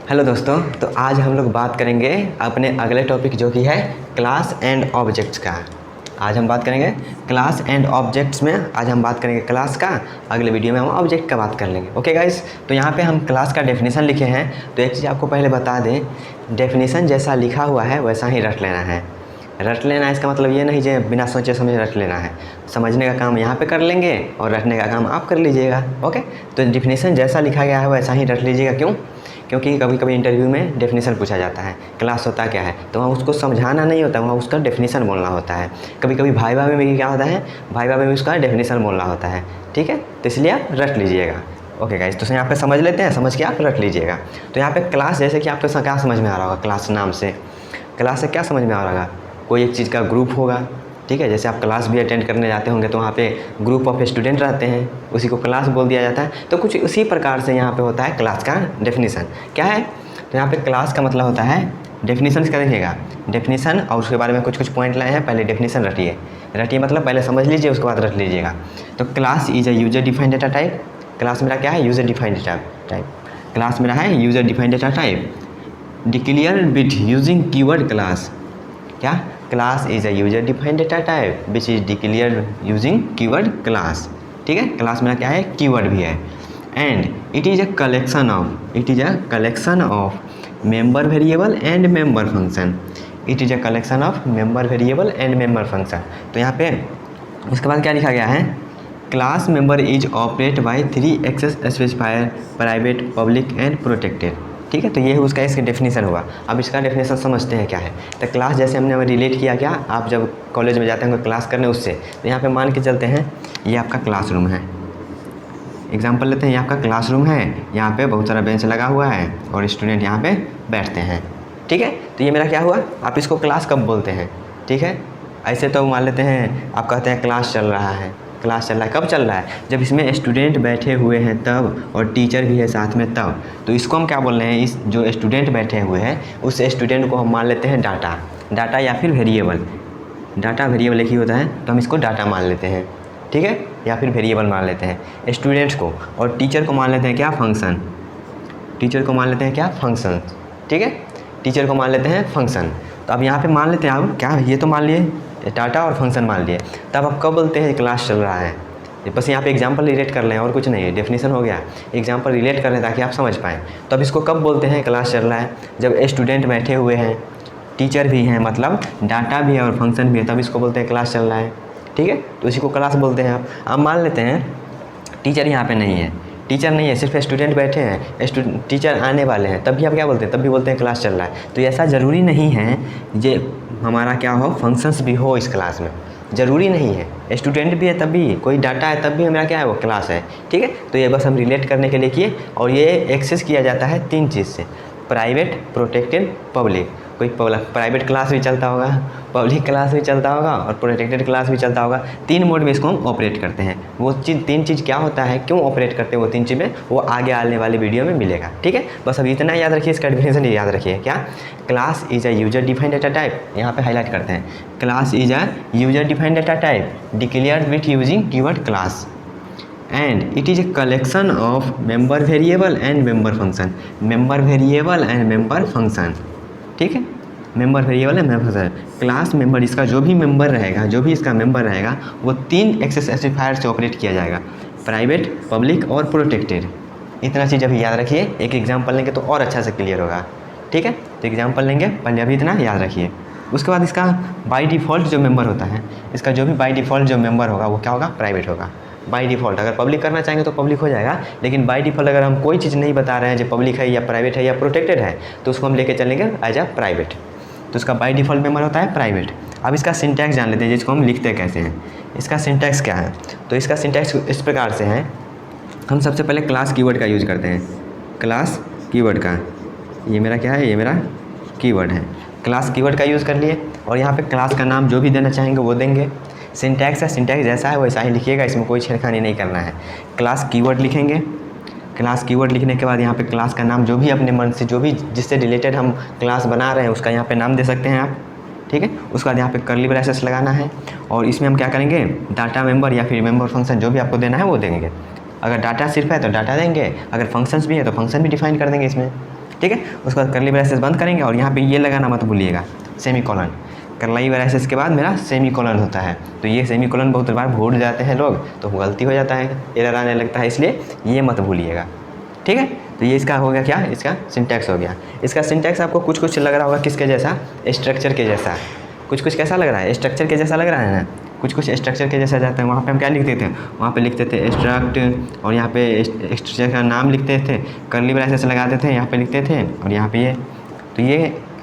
Hello दोस्तों, तो आज हम लोग बात करेंगे अपने अगले टॉपिक जो कि है क्लास एंड ऑब्जेक्ट्स का। आज हम बात करेंगे क्लास एंड ऑब्जेक्ट्स में। आज हम बात करेंगे क्लास का, अगले वीडियो में हम ऑब्जेक्ट का बात कर लेंगे। ओके गाइस, तो यहाँ पे हम क्लास का डेफिनेशन लिखे हैं। तो एक चीज़ आपको पहले बता दें, डेफिनेशन जैसा लिखा हुआ है वैसा ही रट लेना है। रट लेना इसका मतलब ये नहीं कि बिना सोचे समझे रट लेना है। समझने का काम यहाँ पे कर लेंगे और रटने का काम आप कर लीजिएगा। ओके, तो डेफिनेशन जैसा लिखा गया है वैसा ही रट लीजिएगा। क्यों? क्योंकि कभी कभी इंटरव्यू में डेफिनेशन पूछा जाता है, क्लास होता क्या है, तो वहाँ उसको समझाना नहीं होता, वहाँ उसका डेफिनेशन बोलना होता है। कभी कभी भाइवा में भी क्या होता है, भाइवा में भी उसका डेफिनेशन बोलना होता है। ठीक है, तो इसलिए आप रट लीजिएगा। ओके गाइस, तो यहाँ पे समझ लेते हैं, समझ के आप रट लीजिएगा। तो यहाँ पे क्लास, जैसे कि आपको क्या समझ में आ रहा होगा, क्लास नाम से, क्लास से क्या समझ में आ रहा होगा, कोई एक चीज़ का ग्रुप होगा। ठीक है, जैसे आप क्लास भी अटेंड करने जाते होंगे तो वहाँ पे ग्रुप ऑफ स्टूडेंट रहते हैं, उसी को क्लास बोल दिया जाता है। तो कुछ उसी प्रकार से यहाँ पे होता है क्लास का डेफिनेशन क्या है। तो यहाँ पे क्लास का मतलब होता है डेफिनेशन का। देखिएगा डेफिनेशन और उसके बारे में कुछ कुछ पॉइंट लाए हैं। पहले डेफिनेशन रटिए मतलब पहले समझ लीजिए, उसके बाद रट लीजिएगा। तो class is a user defined data type. Class मेरा क्या है, user defined data type. Class मेरा है user defined data type declare with using keyword class. क्या? Class is a user defined data type which is declare using keyword class. ठीक है, class मेरा क्या है, कीवर्ड भी है। And it is a collection of member variable and member function. It is a collection of member variable and member function. तो यहाँ पे उसके बाद क्या लिखा गया है, class member is operate by 3 access specifier, private, public and protected. ठीक है, तो ये उसका इसका डेफिनेशन हुआ। अब इसका डेफिनेशन समझते हैं क्या है। तो क्लास जैसे हमने रिलेट किया, क्या आप जब कॉलेज में जाते हैं क्लास करने उससे, तो यहाँ पे मान के चलते हैं ये आपका क्लासरूम है। एग्जाम्पल लेते हैं, ये आपका क्लासरूम है, यहाँ पे बहुत सारा बेंच लगा हुआ है और स्टूडेंट यहाँ पे बैठते हैं। ठीक है, तो ये मेरा क्या हुआ, आप इसको क्लास कब बोलते हैं। ठीक है, ऐसे तो मान लेते हैं आप कहते हैं क्लास चल रहा है। क्लास चल रहा है, कब चल रहा है, जब इसमें स्टूडेंट बैठे हुए हैं तब, और टीचर भी है साथ में तब। तो इसको हम क्या बोल रहे हैं, इस जो स्टूडेंट बैठे हुए हैं उस स्टूडेंट को हम मान लेते हैं डाटा या फिर वेरिएबल। डाटा वेरिएबल एक ही होता है, तो हम इसको डाटा मान लेते हैं। ठीक है, या फिर वेरिएबल मान लेते हैं स्टूडेंट्स को, और टीचर को मान लेते हैं क्या, फंक्शन। टीचर को मान लेते हैं क्या, फंक्शन। ठीक है, टीचर को मान लेते हैं फंक्शन। तो अब यहाँ पे मान लेते हैं आप क्या, ये तो मान लिए डाटा और फंक्शन मान लिए। तब आप कब बोलते हैं क्लास चल रहा है, बस यहाँ पे एग्जांपल रिलेट कर लें और कुछ नहीं है, डेफिनेशन हो गया, एग्जांपल रिलेट कर लें ताकि आप समझ पाएँ। तो अब इसको कब बोलते हैं क्लास चल रहा है, जब स्टूडेंट बैठे हुए हैं, टीचर भी हैं, मतलब डाटा भी है और फंक्शन भी है, तब इसको बोलते हैं क्लास चल रहा है। ठीक है, तो इसी को क्लास बोलते हैं। आप अब मान लेते हैं टीचर यहाँ पे नहीं है, टीचर नहीं है, सिर्फ स्टूडेंट बैठे हैं, टीचर आने वाले हैं, तब भी आप क्या बोलते हैं, तब भी बोलते हैं क्लास चल रहा है। तो ऐसा ज़रूरी नहीं है ये हमारा क्या हो, फंक्शंस भी हो इस क्लास में, ज़रूरी नहीं है। स्टूडेंट भी है तब भी, कोई डाटा है तब भी हमारा क्या है, वो क्लास है। ठीक है, तो ये बस हम रिलेट करने के लिए किए, और ये एक्सेस किया जाता है 3 चीज़ से, प्राइवेट, प्रोटेक्टेड, पब्लिक। कोई प्राइवेट क्लास भी चलता होगा, पब्लिक क्लास भी चलता होगा और प्रोटेक्टेड क्लास भी चलता होगा। 3 मोड में इसको हम ऑपरेट करते हैं। वो 3 चीज़ क्या होता है, क्यों ऑपरेट करते हैं वो 3 चीज़ें, वो आगे आने वाली वीडियो में मिलेगा। ठीक है, बस अभी इतना याद रखिए, इसका डेफिनेशन याद रखिए। क्या? Class is a user defined data type, यहाँ पे हाईलाइट करते हैं, class is a user defined data type declared with using keyword class and it is a collection of member variable and member function। member variable and member function। ठीक है, member variable है, member function. Class member, इसका जो भी member रहेगा, जो भी इसका मेंबर रहेगा, वो 3 एक्सेस स्पेसिफायर से ऑपरेट किया जाएगा, प्राइवेट, पब्लिक और प्रोटेक्टेड। इतना चीज़ अभी याद रखिए, एक एग्जांपल लेंगे तो और अच्छा से क्लियर होगा। ठीक है, तो एग्जांपल लेंगे, पहले अभी इतना याद रखिए। उसके बाद इसका बाय डिफ़ॉल्ट जो मेंबर होता है, इसका जो भी बाय डिफ़ॉल्ट जो मेंबर होगा वो क्या होगा, प्राइवेट होगा बाय डिफ़ॉल्ट। अगर पब्लिक करना चाहेंगे तो पब्लिक हो जाएगा, लेकिन बाय डिफ़ॉल्ट अगर हम कोई चीज़ नहीं बता रहे हैं जो पब्लिक है या प्राइवेट है या प्रोटेक्टेड है, तो उसको हम लेके चलेंगे एज अ प्राइवेट। तो इसका बाय डिफ़ॉल्ट मेंबर होता है प्राइवेट। अब इसका सिंटैक्स जान लेते हैं, जिसको हम लिखते कैसे हैं। इसका सिंटैक्स क्या है, तो इसका सिंटैक्स इस प्रकार से है, हम सबसे पहले क्लास कीवर्ड का यूज़ करते हैं। क्लास कीवर्ड का, ये मेरा क्या है, ये मेरा कीवर्ड है। क्लास कीवर्ड का यूज़ कर लिए, और यहाँ पे क्लास का नाम जो भी देना चाहेंगे वो देंगे। सिंटैक्स है, सिंटैक्स जैसा है वैसा ही लिखिएगा, इसमें कोई छेड़खानी नहीं करना है। क्लास कीवर्ड लिखेंगे, क्लास कीवर्ड लिखने के बाद यहाँ पे क्लास का नाम जो भी अपने मन से, जो भी जिससे रिलेटेड हम क्लास बना रहे हैं उसका यहाँ पे नाम दे सकते हैं आप। ठीक है, उसके बाद यहाँ पे कर्ली ब्रैसेस लगाना है, और इसमें हम क्या करेंगे, डाटा मेंबर या फिर मेंबर फंक्शन जो भी आपको देना है वो देंगे। अगर डाटा सिर्फ है तो डाटा देंगे, अगर फंक्शंस भी है तो फंक्शन भी डिफाइन कर देंगे इसमें। ठीक है। उसके बाद कर्ली ब्रेसेस बंद करेंगे और यहाँ पे ये लगाना मत भूलिएगा, सेमीकोलन। कर्ली ब्रेसेस के बाद मेरा सेमीकोलन होता है, तो ये सेमीकोलन बहुत बार भूल जाते हैं लोग, तो गलती हो जाता है, एरर आने लगता है, इसलिए ये मत भूलिएगा, ठीक है। तो ये इसका हो गया क्या, इसका सिंटैक्स हो गया। इसका सिंटैक्स आपको कुछ कुछ लग रहा होगा किसके जैसा, स्ट्रक्चर के जैसा। कुछ कुछ कैसा लग रहा है, स्ट्रक्चर के जैसा लग रहा है ना, कुछ कुछ स्ट्रक्चर के जैसा जाता है। वहाँ पे हम क्या लिखते थे, वहाँ पे लिखते थे स्ट्रक्ट, और यहाँ पे स्ट्रक्चर का नाम लिखते थे, कर्ली ब्रेसेस लगाते थे, यहाँ पे लिखते थे, और यहाँ पे ये, तो ये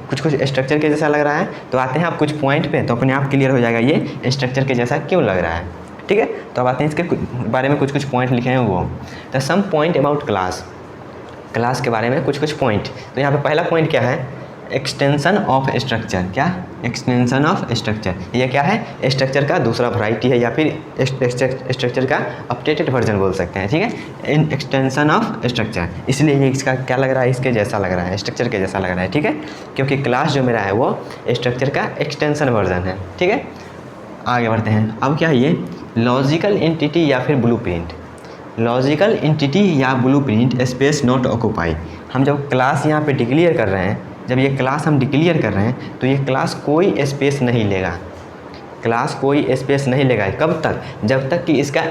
कुछ कुछ स्ट्रक्चर के जैसा लग रहा है। तो आते हैं आप कुछ पॉइंट पे, तो अपने आप क्लियर हो जाएगा ये स्ट्रक्चर के जैसा क्यों लग रहा है, ठीक है। तो अब आते हैं इसके बारे में कुछ कुछ पॉइंट लिखे हैं वो, the some point about class, class के बारे में कुछ कुछ पॉइंट। तो यहाँ पे पहला पॉइंट क्या है, एक्सटेंशन ऑफ स्ट्रक्चर। क्या, एक्सटेंशन ऑफ स्ट्रक्चर, ये क्या है, स्ट्रक्चर का दूसरा वैरायटी है, या फिर स्ट्रक्चर का अपडेटेड वर्जन बोल सकते हैं, ठीक है। एक्सटेंशन ऑफ स्ट्रक्चर, इसलिए ये इसका क्या लग रहा है, इसके जैसा लग रहा है, स्ट्रक्चर के जैसा लग रहा है, ठीक है, क्योंकि क्लास जो मेरा है वो स्ट्रक्चर का एक्सटेंशन वर्जन है, ठीक है। आगे बढ़ते हैं। अब क्या है ये, लॉजिकल एंटिटी या फिर ब्लूप्रिंट। लॉजिकल एंटिटी या ब्लूप्रिंट स्पेस नॉट ऑक्यूपाई। हम जब क्लास यहाँ पे डिक्लेयर कर रहे हैं, जब ये क्लास हम डिक्लेयर कर रहे हैं, तो ये क्लास कोई स्पेस नहीं लेगा, क्लास कोई स्पेस नहीं लेगा। कब तक, जब तक कि इसका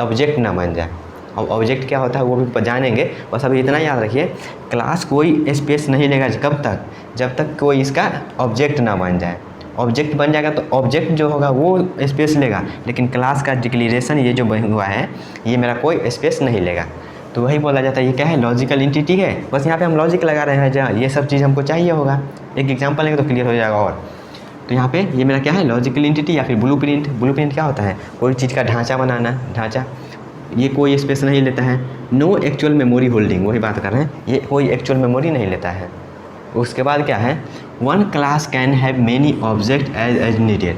ऑब्जेक्ट ना बन जाए। अब ऑब्जेक्ट क्या होता है वो भी जानेंगे, बस अभी इतना याद रखिए, क्लास कोई स्पेस नहीं लेगा कब तक, जब तक कोई इसका ऑब्जेक्ट ना बन जाए। ऑब्जेक्ट बन जाएगा तो ऑब्जेक्ट जो होगा वो स्पेस लेगा, लेकिन क्लास का डिक्लेरेशन ये जो हुआ है ये मेरा कोई स्पेस नहीं लेगा। तो वही बोला जाता है ये क्या है, लॉजिकल एंटिटी है। बस यहाँ पे हम लॉजिक लगा रहे हैं, जहाँ ये सब चीज़ हमको चाहिए होगा। एक एग्जांपल लेंगे तो क्लियर हो जाएगा। और तो यहाँ पे ये मेरा क्या है, लॉजिकल एंटिटी या फिर ब्लूप्रिंट। ब्लूप्रिंट क्या होता है, कोई चीज़ का ढांचा बनाना, ढांचा, ये कोई स्पेस नहीं लेता है। नो एक्चुअल मेमोरी होल्डिंग, वही बात कर रहे हैं, ये कोई एक्चुअल मेमोरी नहीं लेता है। उसके बाद क्या है, one class can have many object as needed.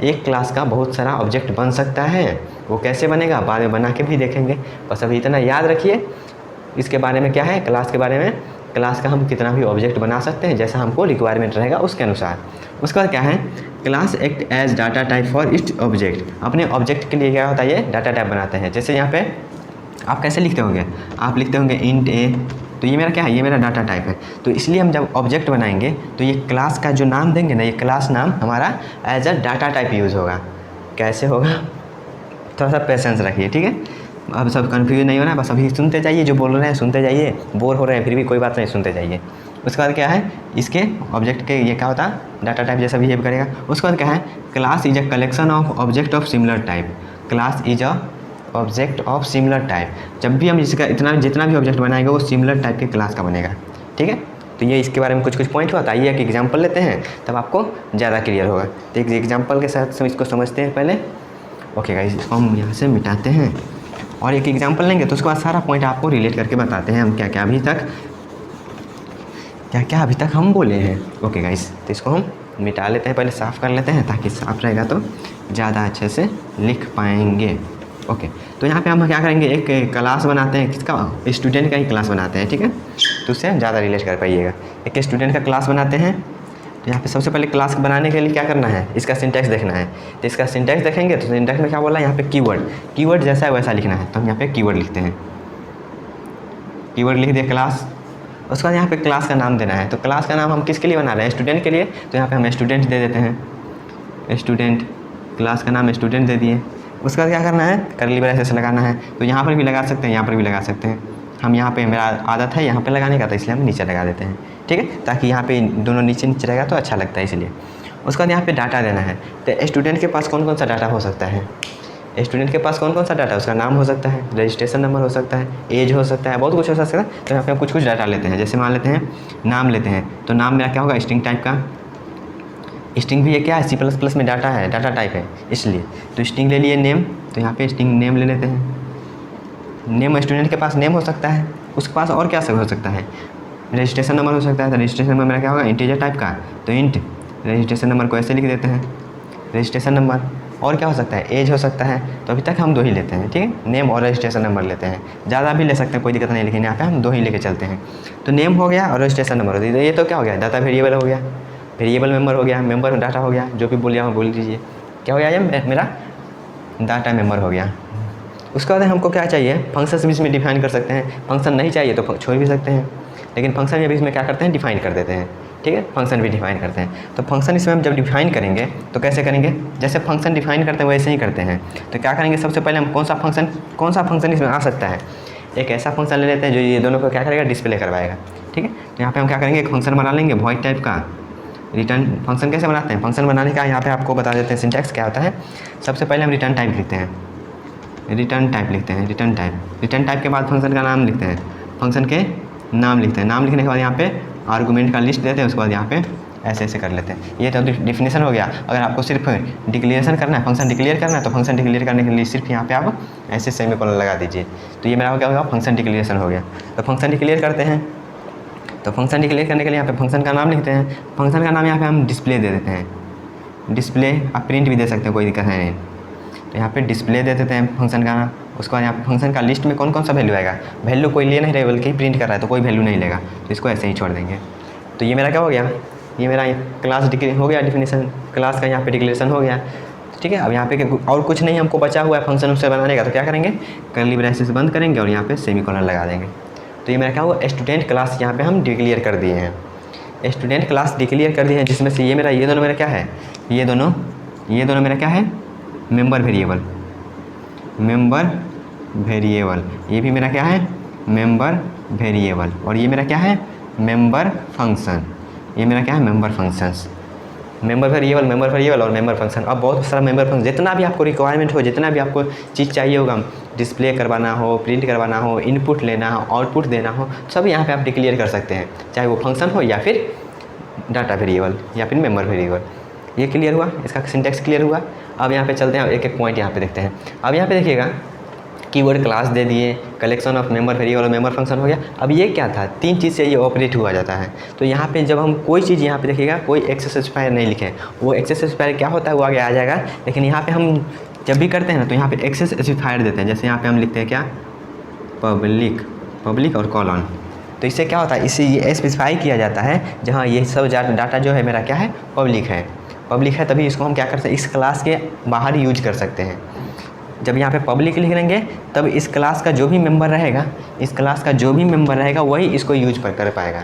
एक क्लास का बहुत सारा ऑब्जेक्ट बन सकता है। वो कैसे बनेगा बाद में बना के भी देखेंगे, बस अभी इतना याद रखिए। इसके बारे में क्या है, क्लास के बारे में, क्लास का हम कितना भी ऑब्जेक्ट बना सकते हैं जैसा हमको रिक्वायरमेंट रहेगा उसके अनुसार। उसके बाद क्या है, class act as data type for its object. अपने ऑब्जेक्ट के लिए क्या होता है, ये डाटा टाइप बनाते हैं। जैसे यहाँ पे आप कैसे लिखते होंगे, आप लिखते होंगे इंट ए, तो ये मेरा क्या है, ये मेरा डाटा टाइप है। तो इसलिए हम जब ऑब्जेक्ट बनाएंगे तो ये क्लास का जो नाम देंगे ना, ये क्लास नाम हमारा as a data type use होगा। कैसे होगा, थोड़ा सा पेशेंस रखिए, ठीक है। अब सब कन्फ्यूज नहीं होना है, बस अभी सुनते जाइए, जो बोल रहे हैं सुनते जाइए। बोर हो रहे हैं फिर भी कोई बात नहीं, सुनते जाइए। उसके बाद क्या है, इसके ऑब्जेक्ट के ये क्या होता है, डाटा टाइप जैसा बिहेव करेगा। उसके बाद क्या है, class is a collection of object of similar type. Class is a object of similar type. जब भी हम इसका जितना भी ऑब्जेक्ट बनाएंगे वो सिमिलर टाइप के क्लास का बनेगा, ठीक है। तो ये इसके बारे में कुछ कुछ पॉइंट हुआ। आइए एक एग्जांपल लेते हैं, तब आपको ज़्यादा क्लियर होगा। तो एक एग्जांपल के साथ हम इसको समझते हैं पहले। ओके गाइस, इसको हम यहाँ से मिटाते हैं और एक एग्जांपल लेंगे, तो उसके बाद सारा पॉइंट आपको रिलेट करके बताते हैं हम क्या क्या अभी तक हम बोले हैं। ओके गाइस, तो इसको हम मिटा लेते हैं, पहले साफ़ कर लेते हैं, ताकि साफ़ रहेगा तो ज़्यादा अच्छे से लिख पाएंगे। ओके, तो यहाँ पे हम क्या करेंगे, एक क्लास बनाते हैं, किसका, स्टूडेंट का ही क्लास बनाते हैं, ठीक है। तो उससे ज़्यादा रिलेट कर पाइएगा। एक स्टूडेंट का क्लास बनाते हैं। तो यहाँ पे सबसे पहले क्लास बनाने के लिए क्या करना है, इसका सिंटैक्स देखना है। तो इसका सिंटैक्स देखेंगे तो सिंटैक्स में क्या बोला है, यहाँ पे कीवर्ड जैसा है वैसा लिखना है। तो हम यहाँ पे कीवर्ड लिखते हैं, कीवर्ड लिख दिया क्लास। उसके बाद यहाँ पे क्लास का नाम देना है। तो क्लास का नाम हम किसके लिए बना रहे हैं, स्टूडेंट के लिए। तो यहाँ पे हम स्टूडेंट दे देते हैं, स्टूडेंट, क्लास का नाम स्टूडेंट दे दिए। उसके बाद क्या करना है, कर्ली ब्रेसेस लगाना है। तो यहाँ पर भी लगा सकते हैं, यहाँ पर भी लगा सकते हैं। हम यहाँ पे, मेरा आदत है यहाँ पे लगाने का, तो इसलिए हम नीचे लगा देते हैं, ठीक है, ताकि यहाँ पे दोनों नीचे नीचे रहेगा तो अच्छा लगता है इसलिए। उसके बाद यहाँ पे डाटा देना है। तो स्टूडेंट के पास कौन कौन सा डाटा हो सकता है, स्टूडेंट के पास कौन कौन सा डाटा है, उसका नाम हो सकता है, रजिस्ट्रेशन नंबर हो सकता है, एज हो सकता है, बहुत कुछ हो सकता है। तो यहाँ पे हम कुछ कुछ डाटा लेते हैं। जैसे मान लेते हैं नाम लेते हैं, तो नाम मेरा क्या होगा, स्ट्रिंग टाइप का। स्ट्रिंग भी ये क्या है, C++ में डाटा है, डाटा टाइप है इसलिए। तो स्ट्रिंग ले लिए नेम, तो यहाँ पे स्ट्रिंग नेम ले लेते हैं। नेम, स्टूडेंट के पास नेम हो सकता है, उसके पास और क्या सब हो सकता है, रजिस्ट्रेशन नंबर हो सकता है। तो रजिस्ट्रेशन नंबर मेरा क्या होगा, इंटीजर टाइप का। तो इंट रजिस्ट्रेशन नंबर को ऐसे लिख देते हैं, रजिस्ट्रेशन नंबर। और क्या हो सकता है, एज हो सकता है। तो अभी तक हम 2 ही लेते हैं, ठीक है, नेम और रजिस्ट्रेशन नंबर लेते हैं। ज़्यादा भी ले सकते हैं, कोई दिक्कत नहीं, लेकिन यहाँ पे हम 2 ही लेके चलते हैं। तो नेम हो गया और रजिस्ट्रेशन नंबर हो गया। ये तो क्या हो गया, डाटा वेरिएबल हो गया, वेरिएबल मेंबर हो गया, मेंबर डाटा हो गया, जो भी बोलिए बोल दीजिए। क्या हो गया, ये मेरा डाटा मेंबर हो गया। उसके बाद हमको क्या चाहिए, फंक्शन बीच में डिफाइन कर सकते हैं। फंक्शन नहीं चाहिए तो छोड़ भी सकते हैं। लेकिन फंक्शन में भी इसमें क्या करते हैं, डिफाइन कर देते हैं। ठीक है, फंक्शन भी डिफाइन करते हैं। तो फंक्शन इसमें हम जब डिफाइन करेंगे तो कैसे करेंगे, जैसे फंक्शन डिफाइन करते हैं वैसे ही करते हैं। तो क्या करेंगे, सबसे पहले हम कौन सा फंक्शन इसमें आ सकता है, एक ऐसा फंक्शन ले लेते हैं जो ये दोनों को क्या करेगा, डिस्प्ले करवाएगा। ठीक है, तो यहाँ पे हम क्या करेंगे, एक फंक्शन बना लेंगे वॉइड टाइप का। रिटर्न फंक्शन कैसे बनाते हैं, फंक्शन बनाने का यहाँ पे आपको बता देते हैं सिंटैक्स क्या होता है। सबसे पहले हम रिटर्न टाइप लिखते हैं, रिटर्न टाइप के बाद फंक्शन का नाम लिखते हैं, फंक्शन के नाम लिखते हैं। नाम लिखने के बाद यहाँ पे आर्गूमेंट का लिस्ट देते हैं, उसके बाद यहाँ पे ऐसे करते हैं। ये तो डिफिनेशन हो गया। अगर आपको सिर्फ डिक्लेरेशन करना है, फंक्शन डिक्लेयर करना है, तो फंक्शन डिक्लेयर करने के लिए सिर्फ यहाँ पे आप ऐसे सेमीकोलन लगा दीजिए। तो ये मेरा क्या होगा, फंक्शन डिक्लेरेशन हो गया। तो फंक्शन डिक्लेयर करते हैं, तो फंक्शन डिक्लेयर करने के लिए यहाँ पे फंक्शन का नाम लिखते हैं। फंक्शन का नाम यहाँ पे हम डिस्प्ले दे देते हैं। डिस्प्ले आप प्रिंट भी दे सकते हैं, कोई दिक्कत है नहीं। तो यहाँ पे डिस्प्ले दे देते हैं फंक्शन का नाम। उसके बाद यहाँ पे फंक्शन का लिस्ट में कौन कौन सा वैल्यू आएगा, वैल्यू कोई ले नहीं रहे बल्कि प्रिंट कर रहा है तो कोई वैल्यू नहीं लेगा, तो इसको ऐसे ही छोड़ देंगे। तो ये मेरा क्या हो गया, ये मेरा क्लास हो गया डिफिनेशन, क्लास का यहाँ पे डिक्लेरेशन हो गया। ठीक है, अब यहाँ पे और कुछ नहीं हमको बचा हुआ है फंक्शन उससे बनाने का, तो क्या करेंगे, कर्ली ब्रैकेट्स बंद करेंगे और यहाँ पे सेमीकोलन लगा देंगे। तो ये मेरा क्या हुआ, स्टूडेंट क्लास यहाँ पे हम डिक्लेयर कर दिए हैं। स्टूडेंट क्लास डिक्लेयर कर दिए हैं, जिसमें से ये दोनों मेरा क्या है, ये दोनों मेरा क्या है, मेंबर वेरिएबल। ये भी मेरा क्या है, मेंबर वेरिएबल। और ये मेरा क्या है, मेंबर फंक्शन। ये मेरा क्या है, मेंबर फंक्शंस। मेंबर वेरिएबल और मेंबर फंक्शन। अब बहुत सारा मेंबर फंक्शन, जितना भी आपको रिक्वायरमेंट हो, जितना भी आपको चीज़ चाहिए होगा, डिस्प्ले करवाना हो, प्रिंट करवाना हो, इनपुट लेना हो, आउटपुट देना हो, सब यहाँ पे आप डिक्लेयर कर सकते हैं, चाहे वो फंक्शन हो या फिर डाटा वेरिएबल या फिर मेंबर वेरिएबल। ये क्लियर हुआ, इसका सिंटैक्स क्लियर हुआ। अब यहाँ पे चलते हैं, एक एक पॉइंट यहाँ पे देखते हैं। अब यहाँ पे देखिएगा, कीवर्ड क्लास दे दिए, कलेक्शन ऑफ मेंबर वेरिएबल और मेंबर फंक्शन हो गया। अब ये क्या था, 3 चीज़ से ये ऑपरेट हुआ जाता है। तो यहाँ पे जब हम कोई चीज़, यहाँ पे देखिएगा कोई एक्सेस स्पेसिफायर नहीं लिखे, वो एक्सेस स्पेसिफायर क्या होता है वो आगे आ जाएगा। लेकिन यहाँ पे हम जब भी करते हैं ना, तो यहाँ पे एक्सेस स्पेसिफायर देते हैं। जैसे यहाँ पे हम लिखते हैं क्या, पब्लिक और कॉलन। तो इससे क्या होता है, इससे ये स्पेसिफाई किया जाता है जहाँ ये सब डाटा जो है मेरा क्या है, पब्लिक है, तभी इसको हम क्या कर सकते हैं, इस क्लास के बाहर यूज कर सकते हैं। जब यहाँ पे पब्लिक लिख देंगे तब इस क्लास का जो भी मेंबर रहेगा, वही इसको यूज कर पाएगा।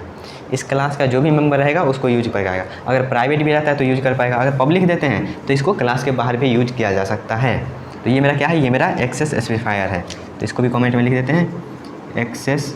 इस क्लास का जो भी मेंबर रहेगा उसको यूज कर पाएगा। अगर प्राइवेट भी रहता है तो यूज कर पाएगा। अगर पब्लिक देते हैं तो इसको क्लास के बाहर भी यूज किया जा सकता है। तो ये मेरा क्या है, ये मेरा एक्सेस स्पेसिफायर है। तो इसको भी कमेंट में लिख देते हैं, एक्सेस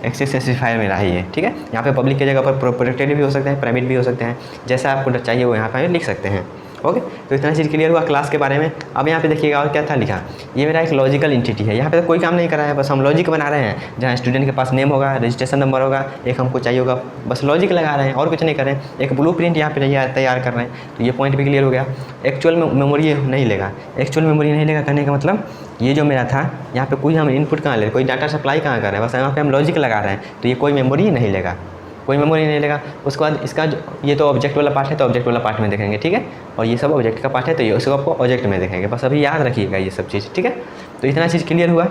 स्पेसिफायर मेरा है ये। ठीक है, यहाँ पे पब्लिक की जगह पर प्रोटेक्टेड भी हो सकता है, प्राइवेट भी हो सकते हैं, जैसा आपको चाहिए वो यहाँ पर लिख सकते हैं। ओके, तो इतना चीज़ क्लियर हुआ क्लास के बारे में। अब यहाँ पे देखिएगा और क्या था लिखा, ये मेरा एक लॉजिकल एंटिटी है। यहाँ पे तो कोई काम नहीं कर रहा है, बस हम लॉजिक बना रहे हैं। जहाँ स्टूडेंट के पास नेम होगा, रजिस्ट्रेशन नंबर होगा, एक हमको चाहिए होगा, बस लॉजिक लगा रहे हैं और कुछ नहीं कर रहे हैं। एक ब्लूप्रिंट यहाँ पे तैयार कर रहे हैं। तो ये पॉइंट भी क्लियर हो गया। एक्चुअल मेमोरी नहीं लेगा, कहने का मतलब ये जो मेरा था, यहाँ पे कोई हम इनपुट कहाँ ले, कोई डाटा सप्लाई कहाँ कर रहे हैं, बस यहाँ पे हम लॉजिक लगा रहे हैं। तो ये कोई मेमोरी नहीं लेगा, उसके बाद इसका ये तो ऑब्जेक्ट वाला पार्ट है, तो ऑब्जेक्ट वाला पार्ट में देखेंगे। ठीक है, और ये सब ऑब्जेक्ट का पार्ट है, तो ये उसको आपको ऑब्जेक्ट में देखेंगे। बस अभी याद रखिएगा ये सब चीज़। ठीक है, तो इतना चीज़ क्लियर हुआ।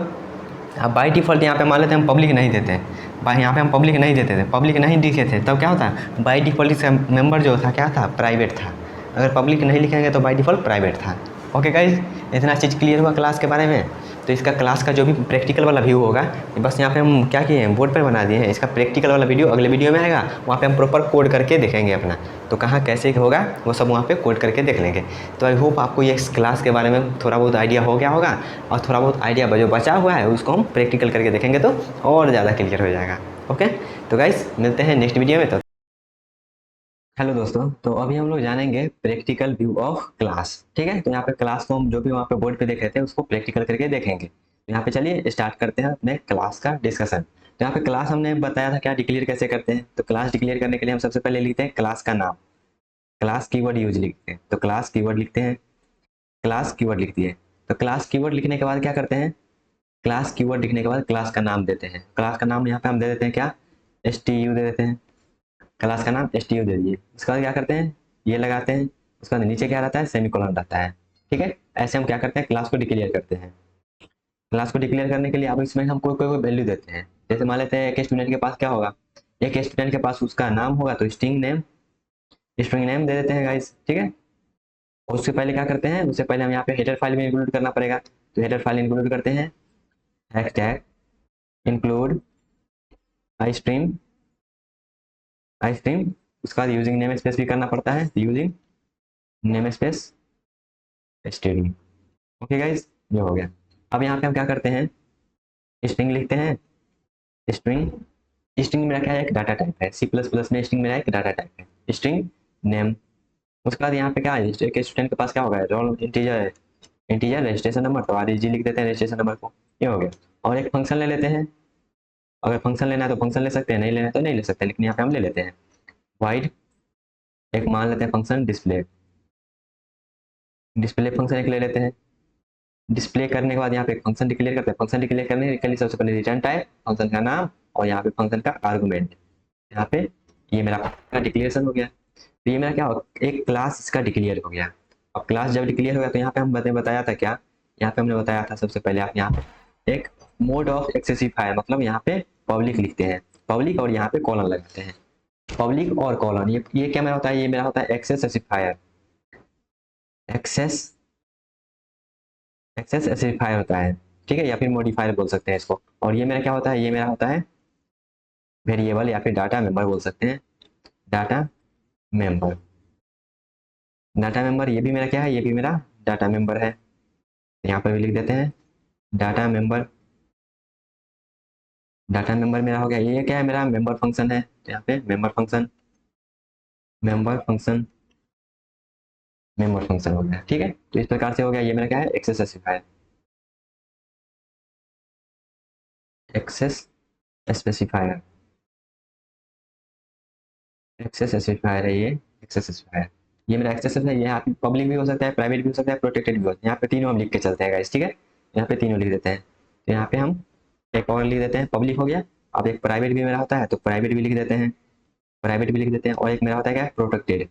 अब बाई डिफ़ॉल्ट यहाँ पे मान लेते हैं हम पब्लिक नहीं देते हैं, यहाँ पे हम पब्लिक नहीं देते थे, पब्लिक नहीं लिखे थे, तब क्या होता है, बाई डिफ़ॉल्ट इसका मेंबर जो था क्या था, प्राइवेट था। अगर पब्लिक नहीं लिखेंगे तो बाई डिफ़ॉल्ट प्राइवेट था। ओके गाइज, इतना चीज़ क्लियर हुआ क्लास के बारे में। तो इसका क्लास का जो भी प्रैक्टिकल वाला व्यू होगा, बस यहाँ पे हम क्या किए हैं, बोर्ड पर बना दिए हैं। इसका प्रैक्टिकल वाला वीडियो अगले वीडियो में आएगा, वहाँ पे हम प्रॉपर कोड करके देखेंगे अपना, तो कहाँ कैसे होगा वो सब वहाँ पे कोड करके देख लेंगे। तो आई होप आपको ये इस क्लास के बारे में थोड़ा बहुत आइडिया हो गया होगा, और थोड़ा बहुत आइडिया जो बचा हुआ है उसको हम प्रैक्टिकल करके देखेंगे तो और ज़्यादा क्लियर हो जाएगा। ओके, तो गाइस मिलते हैं नेक्स्ट वीडियो में। तो हेलो दोस्तों, तो अभी हम लोग जानेंगे प्रैक्टिकल व्यू ऑफ क्लास। ठीक है, तो यहाँ पे क्लास को हम जो भी वहाँ पे बोर्ड पे देख रहे थे उसको प्रैक्टिकल करके देखेंगे। तो यहाँ पे चलिए स्टार्ट करते हैं अपने क्लास का डिस्कशन। तो यहाँ पे क्लास हमने बताया था क्या डिक्लेयर कैसे करते हैं। तो क्लास डिक्लेयर करने के लिए हम सबसे पहले लिखते हैं क्लास का नाम, क्लास कीवर्ड यूज लिखते हैं। तो क्लास कीवर्ड लिखते हैं, क्लास कीवर्ड लिख दिए। तो क्लास कीवर्ड लिखने के बाद क्या करते हैं, क्लास कीवर्ड लिखने के बाद क्लास का नाम देते हैं। क्लास का नाम यहाँ पे हम दे देते हैं क्या, STU दे देते हैं। क्लास का नाम STU दे दिए। उसके बाद क्या करते हैं, ये लगाते हैं। उसके बाद नीचे क्या रहता है, सेमीकोलन रहता है। ठीक है, ऐसे हम क्या करते हैं, क्लास को डिक्लेयर करते हैं। क्लास को डिक्लेयर करने के लिए अब इसमें हम कोई कोई वैल्यू देते हैं। जैसे मान लेते हैं एक स्टूडेंट के पास क्या होगा, एक स्टूडेंट के पास उसका नाम होगा, तो स्ट्रिंग नेम दे देते हैं गाइस। ठीक है, उससे पहले क्या करते हैं, उससे पहले हम यहाँ पे हेडर फाइल में इंक्लूड करना पड़ेगा। तो हेडर फाइल इंक्लूड करते हैं, हैशटैग इंक्लूड आइसक्रीम, आइसक्रीम। उसका यूजिंग नेम स्पेस भी करना पड़ता है, using name space string. Okay guys, ये हो गया। अब यहाँ पे हम क्या करते हैं, स्ट्रिंग लिखते हैं। स्ट्रिंग, स्ट्रिंग मेरा क्या है, एक डाटा टाइप है। सी प्लस प्लस में स्ट्रिंग मेरा एक डाटा टाइप है, स्ट्रिंग नेम। उसके बाद यहाँ पे क्या है, एक स्टूडेंट के पास क्या होगा, रोल इंटीजर है, इंटीजर रजिस्ट्रेशन नंबर, तो आर लिख देते हैं रजिस्ट्रेशन नंबर को, ये हो गया। और एक फंक्शन ले लेते हैं, अगर फंक्शन लेना है तो फंक्शन ले सकते हैं, नहीं लेना है तो नहीं ले सकते, लेकिन यहाँ पे हम ले लेते हैं वाइड। एक मान लेते हैं फंक्शन डिस्प्ले, डिस्प्ले फंक्शन एक ले लेते हैं। डिस्प्ले करने के बाद यहाँ पे एक फंक्शन डिक्लेयर करते हैं। फंक्शन डिक्लेयर करने के लिए सबसे पहले रिटर्न टाइप, फंक्शन का नाम, और यहाँ पे फंक्शन का आर्गुमेंट। यहाँ पे ये मेरा डिक्लेरेशन हो गया। तो ये मेरा क्या हो, एक क्लास इसका डिक्लेयर हो गया। अब क्लास जब डिक्लेयर हो गया तो यहाँ पे हम बताया था क्या, यहाँ पे हमने बताया था सबसे पहले आप यहाँ पे एक मोड ऑफ एक्सेसिफायर, मतलब यहाँ पे पब्लिक लिखते हैं, पब्लिक, और यहाँ पे कॉलन लगाते हैं, पब्लिक और कॉलन। ये क्या मेरा होता है, ये मेरा होता है access specifier, access, access specifier होता है, ठीक है, या फिर मॉडिफायर बोल सकते हैं इसको। और ये मेरा क्या होता है, ये मेरा होता है वेरिएबल या फिर डाटा मेंबर बोल सकते हैं, डाटा मेंबर। डाटा मेंबर ये भी मेरा क्या है, ये भी मेरा डाटा मेंबर है। यहाँ पर भी लिख देते हैं डाटा मेंबर। डाटा मेंबर मेरा हो गया। ये क्या है, मेरा मेंबर फंक्शन है, तो यहाँ पे member function, member function, member function हो गया, ठीक है। तो इस प्रकार से हो गया, ये मेरा क्या है, access specifier, access specifier, access specifier है ये, एक्सेस स्पेसिफायर। ये मेरा एक्सेस है, ये यहाँ पे पब्लिक भी हो सकता है, प्राइवेट भी हो सकता है, प्रोटेक्टेड भी हो सकता है। यहाँ पे तीनों हम लिख के चलते हैं गाइस, ठीक है, यहाँ पे तीनों लिख देते हैं। तो यहाँ पे हम एक और लिख देते हैं, पब्लिक हो गया। अब एक प्राइवेट भी मेरा होता है, तो प्राइवेट भी लिख देते हैं, प्राइवेट भी लिख देते हैं। और एक मेरा होता है क्या, प्रोटेक्टेड,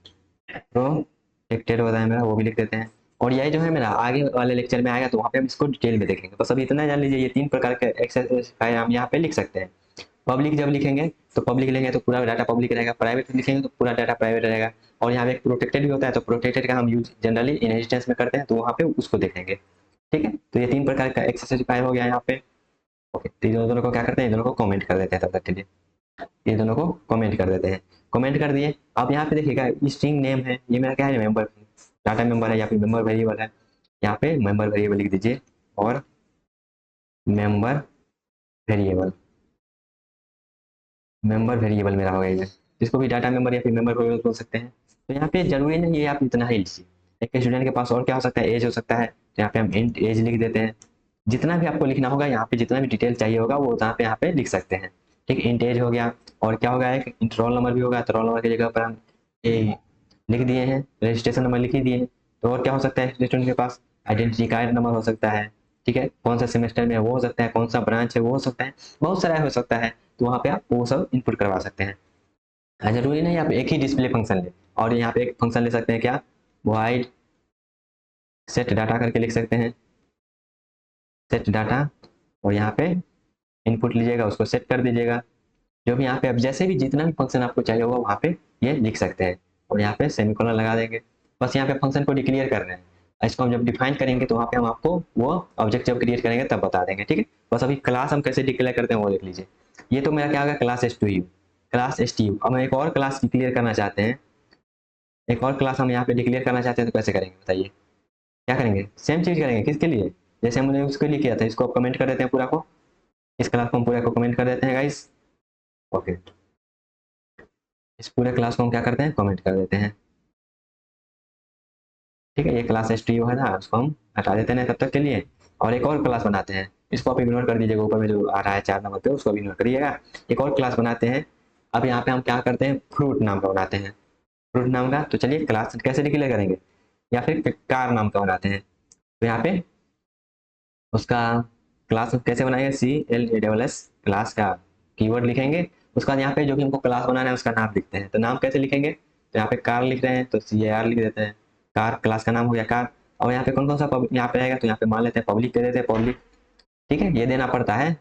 प्रोटेक्टेड होता है मेरा, वो भी लिख देते हैं। और यही जो है मेरा आगे वाले लेक्चर में आएगा, तो वहाँ पे हम इसको डिटेल में देखेंगे। बस अभी इतना जान लीजिए, ये तीन प्रकार के एक्सेस फाइल हम यहाँ पे लिख सकते हैं। पब्लिक जब लिखेंगे तो पब्लिक लेंगे तो पूरा डाटा पब्लिक रहेगा, प्राइवेट लिखेंगे तो पूरा डाटा प्राइवेट रहेगा। और यहाँ पे एक प्रोटेक्टेड भी होता है, तो प्रोटेक्टेड का हम यूज जनरली इनहेरिटेंस में करते हैं, तो वहाँ पे उसको देखेंगे, ठीक है। तो ये तीन प्रकार का एक्सेस फाइल हो गया यहाँ पे। ओके, तो दोनों को क्या करते हैं, दोनों को कमेंट कर देते हैं तब तक के लिए, ये दोनों को कमेंट कर देते हैं। कमेंट कर दिए। अब यहाँ पे देखिएगा स्ट्रिंग नेम है, ये मेरा क्या है, मेंबर डाटा मेंबर है या फिर मेंबर वेरिएबल है। यहाँ पे मेंबर वेरिएबल लिख दीजिए, और मेंबर वेरिएबल, मेंबर वेरिएबल मेरा हो गया, जिसको भी डाटा मेंबर या फिर मेंबर वेरिएबल बोल सकते हैं। तो यहाँ पे जरूरी नहीं है आप इतना ही लिखिए, एक स्टूडेंट के पास और क्या हो सकता है, एज हो सकता है, तो यहाँ पे हम इंट एज लिख देते हैं। जितना भी आपको लिखना होगा यहाँ पे, जितना भी डिटेल चाहिए होगा वो यहाँ पे लिख सकते हैं, ठीक, इंट एज हो गया। और क्या होगा, एक इंट रोल नंबर भी होगा, तो रोल नंबर की जगह पर हम ए लिख दिए हैं, रजिस्ट्रेशन नंबर लिख ही दिए हैं। तो और क्या हो सकता है स्टूडेंट के पास, आइडेंटिटी कार्ड नंबर हो सकता है, ठीक है, कौन सा सेमेस्टर में वो हो सकता है, कौन सा ब्रांच है वो हो सकता है, बहुत सारा हो सकता है। तो वहाँ पे आप वो सब इनपुट करवा सकते हैं। जरूरी नहीं आप एक ही डिस्प्ले फंक्शन ले, और यहाँ पे एक फंक्शन ले सकते हैं क्या, वाइड सेट डाटा करके लिख सकते हैं, सेट डाटा, और यहाँ पे इनपुट लीजिएगा, उसको सेट कर दीजिएगा। जो भी यहाँ पे अब जैसे भी जितना भी फंक्शन आपको चाहिए होगा वहाँ पे ये लिख सकते हैं, और यहाँ पे सेमीकोलन लगा देंगे। बस यहाँ पे फंक्शन को डिक्लेयर कर रहे हैं, इसको हम जब डिफाइन करेंगे तो वहाँ पे हम आपको वो ऑब्जेक्ट जब क्रिएट करेंगे तब बता देंगे, ठीक है। बस अभी क्लास हम कैसे डिक्लेयर करते हैं वो देख लीजिए। ये तो मेरा क्या होगा, क्लास एस2यू, क्लास एस2यू। अब हम एक और क्लास डिक्लेयर करना चाहते हैं, एक और क्लास हम यहाँ पे डिक्लेयर करना चाहते हैं, तो कैसे करेंगे बताइए, क्या करेंगे, सेम चीज करेंगे, किसके लिए, जैसे हमने उसके लिए किया था, इसको आप कमेंट कर देते हैं पूरा को, इस क्लास को हम पूरा को कमेंट कर देते हैं गाइस। ओके, इस पूरे क्लास को हम क्या करते हैं, कमेंट कर देते हैं, ठीक है। ये क्लास एस है ना, उसको हम हटा देते हैं तब तक के लिए, और एक और क्लास बनाते हैं। इसको आप इग्नोर कर दीजिएगा, ऊपर में जो आ रहा है 4 नंबर पे उसको भी इग्नोर करिएगा। एक और क्लास बनाते हैं। अब यहाँ पे हम क्या करते हैं, फ्रूट नाम का बनाते हैं, फ्रूट नाम का। तो चलिए क्लास कैसे डिक्लेयर करेंगे, या फिर कार नाम का बनाते हैं। तो यहाँ पे उसका क्लास कैसे बनाएंगे, CLASS क्लास का कीवर्ड लिखेंगे। उसका यहाँ पे जो भी हमको क्लास बनाना है उसका नाम लिखते हैं। तो नाम कैसे लिखेंगे, तो यहाँ पे कार लिख रहे हैं तो CAR लिख देते हैं, कार क्लास का नाम हो गया कार। और यहाँ पे कौन कौन सा यहाँ पे आएगा, तो यहाँ पे मान लेते हैं पब्लिक दे देते हैं, पब्लिक, ठीक है। ये देना पड़ता है,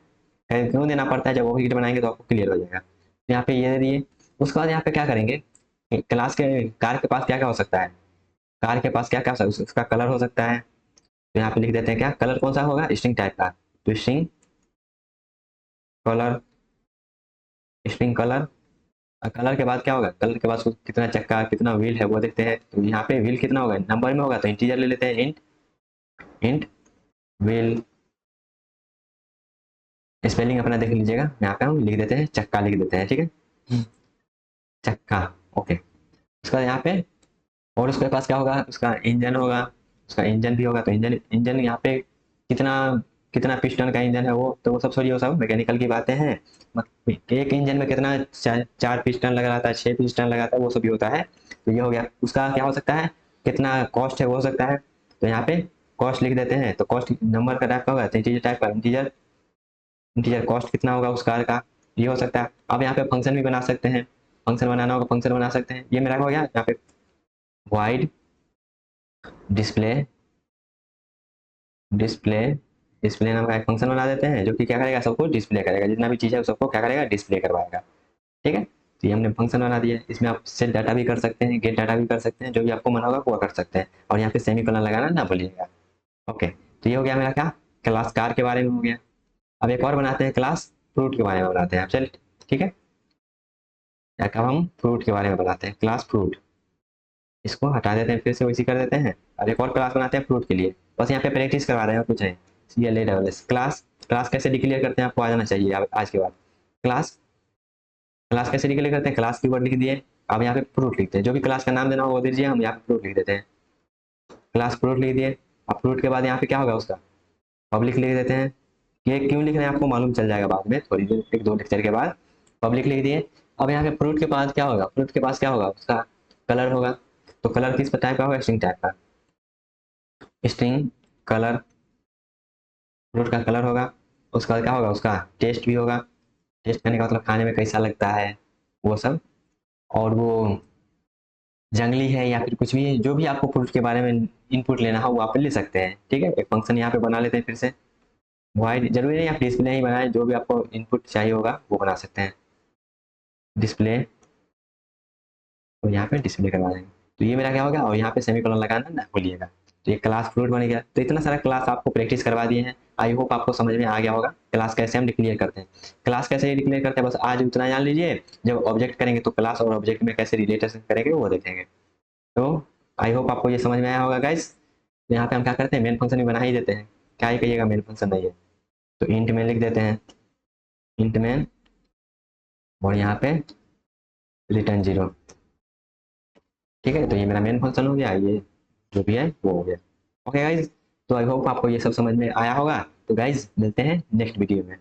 क्यों देना पड़ता है, जब ऑब्जेक्ट बनाएंगे तो आपको क्लियर हो जाएगा। तो यहाँ पे ये दे दिए। उसके बाद यहाँ पे क्या करेंगे, क्लास के कार के पास क्या क्या हो सकता है, कार के पास क्या क्या हो सकता है, उसका कलर हो सकता है। तो यहाँ पे लिख देते हैं क्या, कलर कौन सा होगा, स्ट्रिंग टाइप का, तो string colour string colour, colour के बाद क्या होगा, कलर के बाद कितना चक्का कितना व्हील है वो देखते हैं। तो यहाँ पे व्हील कितना होगा, नंबर में होगा तो इंटीजर ले लेते हैं, इंट इंट व्हील। स्पेलिंग अपना देख लीजिएगा, यहाँ पे हम लिख देते हैं चक्का लिख देते हैं, ठीक है, चक्का। ओके, उसका यहाँ पे, और उसके पास क्या होगा, उसका इंजन होगा, उसका इंजन भी होगा। तो इंजन इंजन यहाँ पे कितना कितना पिस्टन का इंजन है वो, तो वो सब छोड़िए, वो सब मैकेनिकल की बातें हैं। एक इंजन में कितना चार पिस्टन लगा रहता है, 6 पिस्टन लगाता है, वो सब भी होता है। तो ये हो गया। उसका क्या हो सकता है, कितना कॉस्ट है वो हो सकता है। तो यहाँ पे कॉस्ट लिख देते हैं। तो कॉस्ट नंबर का टाइप का होगा, तो इंटीजर टाइप का इंटीजर, इंटीजर कॉस्ट कितना होगा उस कार का, ये हो सकता है। अब यहाँ पे फंक्शन भी बना सकते हैं, फंक्शन बनाना होगा फंक्शन बना सकते हैं। ये मेरा हो गया यहाँ पे वाइड डिस्प्ले, डिस्प्ले डिस्प्ले नाम का एक फंक्शन बना देते हैं, जो कि क्या करेगा, सबको डिस्प्ले करेगा, जितना भी चीज़ है सबको क्या करेगा, डिस्प्ले करवाएगा, ठीक है। तो ये हमने फंक्शन बना दिया। इसमें आप सेट डाटा भी कर सकते हैं, गेट डाटा भी कर सकते हैं, जो भी आपको मन होगा वो कर सकते हैं। और यहाँ पे सेमी कोलन लगाना ना भूलिएगा। ओके, तो ये हो गया मेरा क्या, क्लास कार के बारे में हो गया। अब एक और बनाते हैं, क्लास फ्रूट के बारे में बनाते हैं। चल ठीक है, या कब हम फ्रूट के बारे में बनाते हैं, क्लास फ्रूट। इसको हटा देते हैं, फिर से वैसी कर देते हैं। अब एक और क्लास बनाते हैं फ्रूट के लिए। बस यहाँ पे प्रैक्टिस करवा रहे हैं और कुछ है। CLA क्लास, क्लास कैसे डिक्लेयर करते हैं आपको आ जाना चाहिए आज के बाद। क्लास, क्लास कैसे डिक्लेयर करते हैं, क्लास कीवर्ड लिख दिए। अब यहाँ पे फ्रूट लिखते हैं, जो भी क्लास का नाम देना हो वो दीजिए, हम यहाँ पे फ्रूट लिख देते हैं, क्लास फ्रूट लिख दिए। अब फ्रूट के बाद यहाँ पे क्या होगा, उसका पब्लिक लिख देते हैं। ये क्यों लिख रहे हैं आपको मालूम चल जाएगा बाद में, थोड़ी देर 1-2 लेक्चर के बाद। पब्लिक लिख दिए। अब यहाँ पे फ्रूट के पास क्या होगा, फ्रूट के पास क्या होगा, उसका कलर होगा। तो कलर किस टाइप का होगा, स्ट्रिंग टाइप का, स्ट्रिंग कलर, फ्रूट का कलर होगा। उसका बाद क्या होगा, उसका टेस्ट भी होगा, टेस्ट करने का मतलब खाने में कैसा लगता है वो सब। और वो जंगली है या फिर कुछ भी, जो भी आपको फ्रूट के बारे में इनपुट लेना हो वो आप ले सकते हैं, ठीक है। एक फंक्शन यहाँ पे बना लेते हैं फिर से, वाइड, जरूरी नहीं आप डिस्प्ले ही बनाए, जो भी आपको इनपुट चाहिए होगा वो बना सकते हैं, डिस्प्ले। तो यहाँ पे डिस्प्ले करवा देंगे। तो ये मेरा क्या होगा, और यहाँ पे सेमीकोलन लगाना ना भूलिएगा। तो ये क्लास फ्रूट बन गया। तो इतना सारा क्लास आपको प्रैक्टिस करवा दिए हैं, आई होप आपको समझ में आ गया होगा क्लास कैसे हम डिक्लेयर करते हैं। क्लास कैसे डिक्लेयर करते हैं बस आज उतना जान लीजिए। जब ऑब्जेक्ट करेंगे तो क्लास और ऑब्जेक्ट में कैसे रिलेशन करेंगे वो देखेंगे। तो आई होप आपको ये समझ में आया होगा गाइस। यहाँ पे हम क्या करते हैं, मेन फंक्शन भी बना ही देते हैं। क्या ही कहिएगा, मेन फंक्शन नहीं है तो इंट में लिख देते हैं, इंट में, और यहाँ पे रिटर्न 0, ठीक है। तो ये मेरा मेन फंक्शन हो गया, ये जो भी है वो हो गया। ओके गाइज, तो आई होप आपको ये सब समझ में आया होगा। तो गाइज मिलते हैं नेक्स्ट वीडियो में।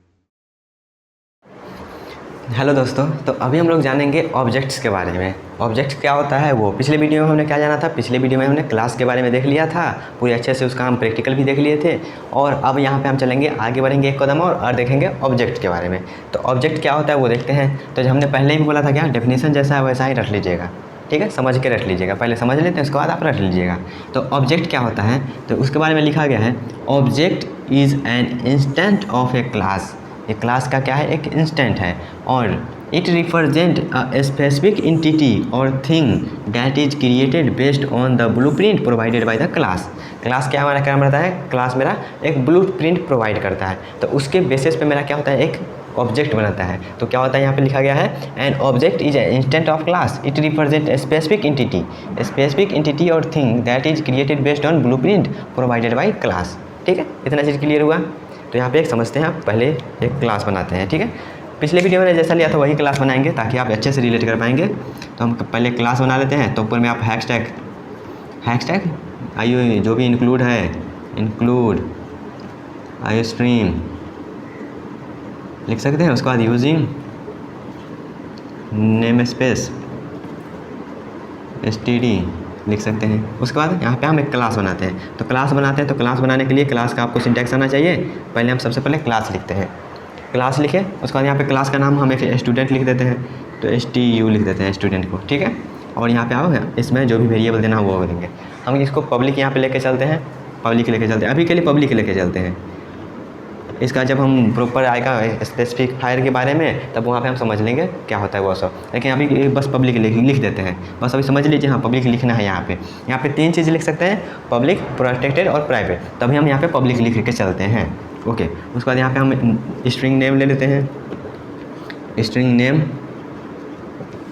हेलो दोस्तों, तो अभी हम लोग जानेंगे ऑब्जेक्ट्स के बारे में। ऑब्जेक्ट क्या होता है वो पिछले वीडियो में हमने क्या जाना था, पिछले वीडियो में हमने क्लास के बारे में देख लिया था पूरी अच्छे से, उसका हम प्रैक्टिकल भी देख लिए थे। और अब यहाँ पे हम चलेंगे आगे बढ़ेंगे एक कदम और देखेंगे ऑब्जेक्ट के बारे में। तो ऑब्जेक्ट क्या होता है वो देखते हैं। तो जो हमने पहले ही बोला था, क्या डेफिनेशन जैसा है वैसा ही रख लीजिएगा, ठीक है, समझ के रख लीजिएगा, पहले समझ लेते हैं उसके बाद आप रख लीजिएगा। तो ऑब्जेक्ट क्या होता है, तो उसके बारे में लिखा गया है, object is an instant of a class. ये क्लास का क्या है, एक इंस्टेंट है, और it represent a specific entity or thing that is created based on the blueprint provided by the class. Class क्या हमारा काम रहता है, क्लास मेरा एक ब्लूप्रिंट प्रोवाइड करता है, तो उसके बेसिस पे मेरा क्या होता है, एक ऑब्जेक्ट बनाता है। तो क्या होता है, यहाँ पे लिखा गया है, an object is a instant of class, it represent a specific entity or thing that is created based on blueprint provided by class, ठीक है। इतना चीज़ क्लियर हुआ। तो यहाँ पे एक समझते हैं, आप पहले एक क्लास बनाते हैं, ठीक है। पिछले वीडियो में जैसा लिया था वही क्लास बनाएंगे ताकि आप अच्छे से रिलेट कर पाएंगे। तो हम पहले क्लास बना लेते हैं। तो ऊपर में आप हैशटैग आइए, जो भी इंक्लूड है, इंक्लूड आइए स्ट्रीम लिख सकते हैं। उसके बाद यूजिंग नेम स्पेस std लिख सकते हैं। उसके बाद यहाँ पे हम एक क्लास बनाते हैं। तो क्लास बनाते हैं, तो क्लास बनाने के लिए क्लास का आपको सिंटैक्स आना चाहिए। पहले हम सबसे पहले क्लास लिखते हैं, क्लास लिखे, उसके बाद यहाँ पे क्लास का नाम हम एक स्टूडेंट लिख देते हैं, तो STU लिख देते हैं स्टूडेंट को, ठीक है। और यहाँ पे आओ, इसमें जो भी वेरिएबल देना वो देंगे। हम इसको पब्लिक यहाँ पे लेके चलते हैं, पब्लिक लेके चलते हैं, अभी के लिए पब्लिक लेके चलते हैं। इसका जब हम प्रॉपर आएगा स्पेसिफायर के बारे में तब वहाँ पे हम समझ लेंगे क्या होता है वो सब, लेकिन अभी बस पब्लिक लिख देते हैं। बस अभी समझ लीजिए, हाँ पब्लिक लिखना है। यहाँ पे 3 चीज़ लिख सकते हैं, पब्लिक, प्रोटेक्टेड और प्राइवेट। तभी हम यहाँ पे पब्लिक लिख के चलते हैं। ओके, उसके बाद यहाँ पे हम स्ट्रिंग नेम ले लेते हैं, स्ट्रिंग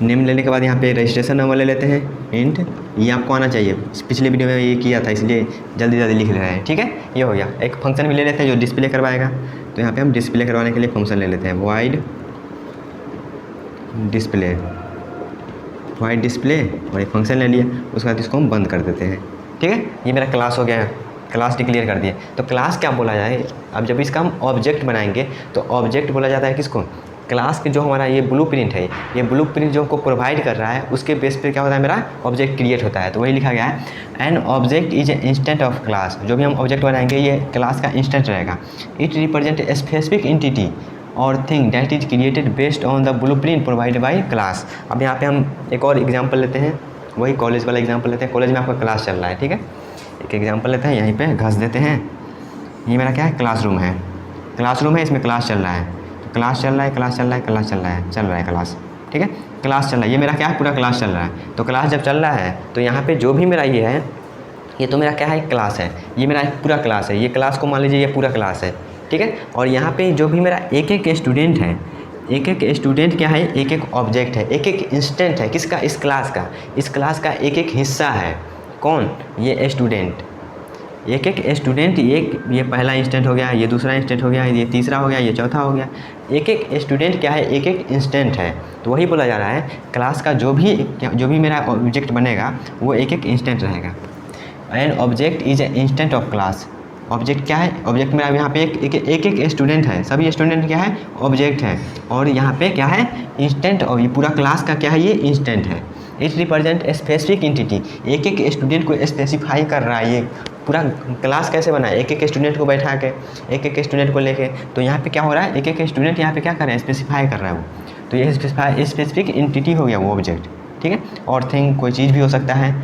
नेम लेने के बाद यहाँ पे रजिस्ट्रेशन नंबर ले लेते हैं इंट, ये आपको आना चाहिए, पिछले वीडियो में ये किया था इसलिए जल्दी जल्दी लिख रहे हैं, ठीक है। ये हो गया। एक फंक्शन भी ले लेते हैं जो डिस्प्ले करवाएगा, तो यहाँ पे हम डिस्प्ले करवाने के लिए फंक्शन ले लेते हैं वाइड डिस्प्ले और एक फंक्शन ले लिया, उसके बाद इसको हम बंद कर देते हैं, ठीक है। ये मेरा क्लास हो गया, क्लास डिक्लेयर कर दिए। तो क्लास क्या बोला जाए, अब जब इसका हम ऑब्जेक्ट बनाएंगे तो ऑब्जेक्ट बोला जाता है किसको, क्लास के जो हमारा ये ब्लूप्रिंट है, ये ब्लूप्रिंट जो हमको प्रोवाइड कर रहा है उसके बेस पे क्या होता है, मेरा ऑब्जेक्ट क्रिएट होता है। तो वही लिखा गया है, an object is a instant of class. जो भी हम ऑब्जेक्ट बनाएंगे ये क्लास का इंस्टेंट रहेगा। It represent a specific entity or thing that is created based on the blueprint provided by class. अब यहाँ पे हम एक और एग्जांपल लेते हैं, वही कॉलेज वाला एग्जांपल लेते हैं। कॉलेज में आपका क्लास चल रहा है, ठीक है। एक एग्जांपल लेते हैं, यहीं पे घस देते हैं। ये मेरा क्या है, क्लासरूम है, इसमें क्लास चल रहा है, क्लास चल रहा है, क्लास, ठीक है। क्लास चल रहा है, ये मेरा क्या है, पूरा क्लास चल रहा है। तो क्लास जब चल रहा है तो यहाँ पे जो भी मेरा ये है, ये तो मेरा क्या है, क्लास है, ये मेरा पूरा क्लास है। ये क्लास को मान लीजिए ये पूरा क्लास है, ठीक है। और यहाँ पे जो भी मेरा एक एक स्टूडेंट है, एक एक स्टूडेंट क्या है, एक एक ऑब्जेक्ट है, एक एक इंस्टेंट है किसका, इस क्लास का एक एक हिस्सा है। कौन, ये स्टूडेंट, एक एक स्टूडेंट, ये पहला इंस्टेंट हो गया, ये दूसरा इंस्टेंट हो गया, ये तीसरा हो गया, ये चौथा हो गया। एक एक स्टूडेंट क्या है, एक एक इंस्टेंट है। तो वही बोला जा रहा है, क्लास का जो भी मेरा ऑब्जेक्ट बनेगा वो एक एक इंस्टेंट रहेगा। And object is a instant of class. Object क्या है, ऑब्जेक्ट मेरा यहाँ पे एक स्टूडेंट है, सभी स्टूडेंट क्या है, ऑब्जेक्ट है। और यहाँ पे क्या है, इंस्टेंट, और ये पूरा क्लास का क्या है, ये इंस्टेंट है। It represent a specific entity, एक एक स्टूडेंट को स्पेसिफाई कर रहा है। ये पूरा क्लास कैसे बना है, एक एक स्टूडेंट को बैठा के, एक एक स्टूडेंट को लेके। तो यहाँ पे क्या हो रहा है, एक एक स्टूडेंट यहाँ पे क्या कर रहा है, स्पेसिफाई कर रहा है वो। तो ये स्पेसिफिक एंटिटी हो गया वो ऑब्जेक्ट, ठीक है। और थिंग कोई चीज़ भी हो सकता है।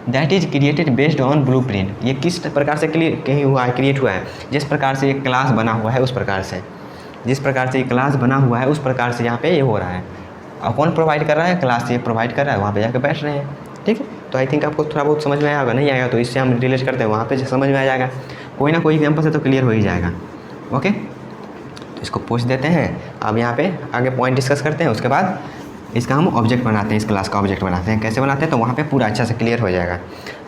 That is created based on blueprint, ये किस प्रकार से क्रिएट हुआ है, जिस प्रकार से ये क्लास बना हुआ है उस प्रकार से, जिस प्रकार से ये क्लास बना हुआ है उस प्रकार से यहाँ पे ये हो रहा है। और कौन प्रोवाइड कर रहा है, क्लास ये प्रोवाइड कर रहा है, वहाँ पे जाकर बैठ रहे हैं, ठीक है। तो आई थिंक आपको थोड़ा बहुत समझ में आया होगा, नहीं आएगा तो इससे हम रिलेट करते हैं, वहाँ पे समझ में आ जाएगा, कोई ना कोई एग्जाम्पल से तो क्लियर हो ही जाएगा। ओके, तो इसको पूछ देते हैं। अब यहाँ पे आगे पॉइंट डिस्कस करते हैं, उसके बाद इसका हम ऑब्जेक्ट बनाते हैं, इस क्लास का ऑब्जेक्ट बनाते हैं। कैसे बनाते हैं तो वहाँ पे पूरा अच्छा से क्लियर हो जाएगा।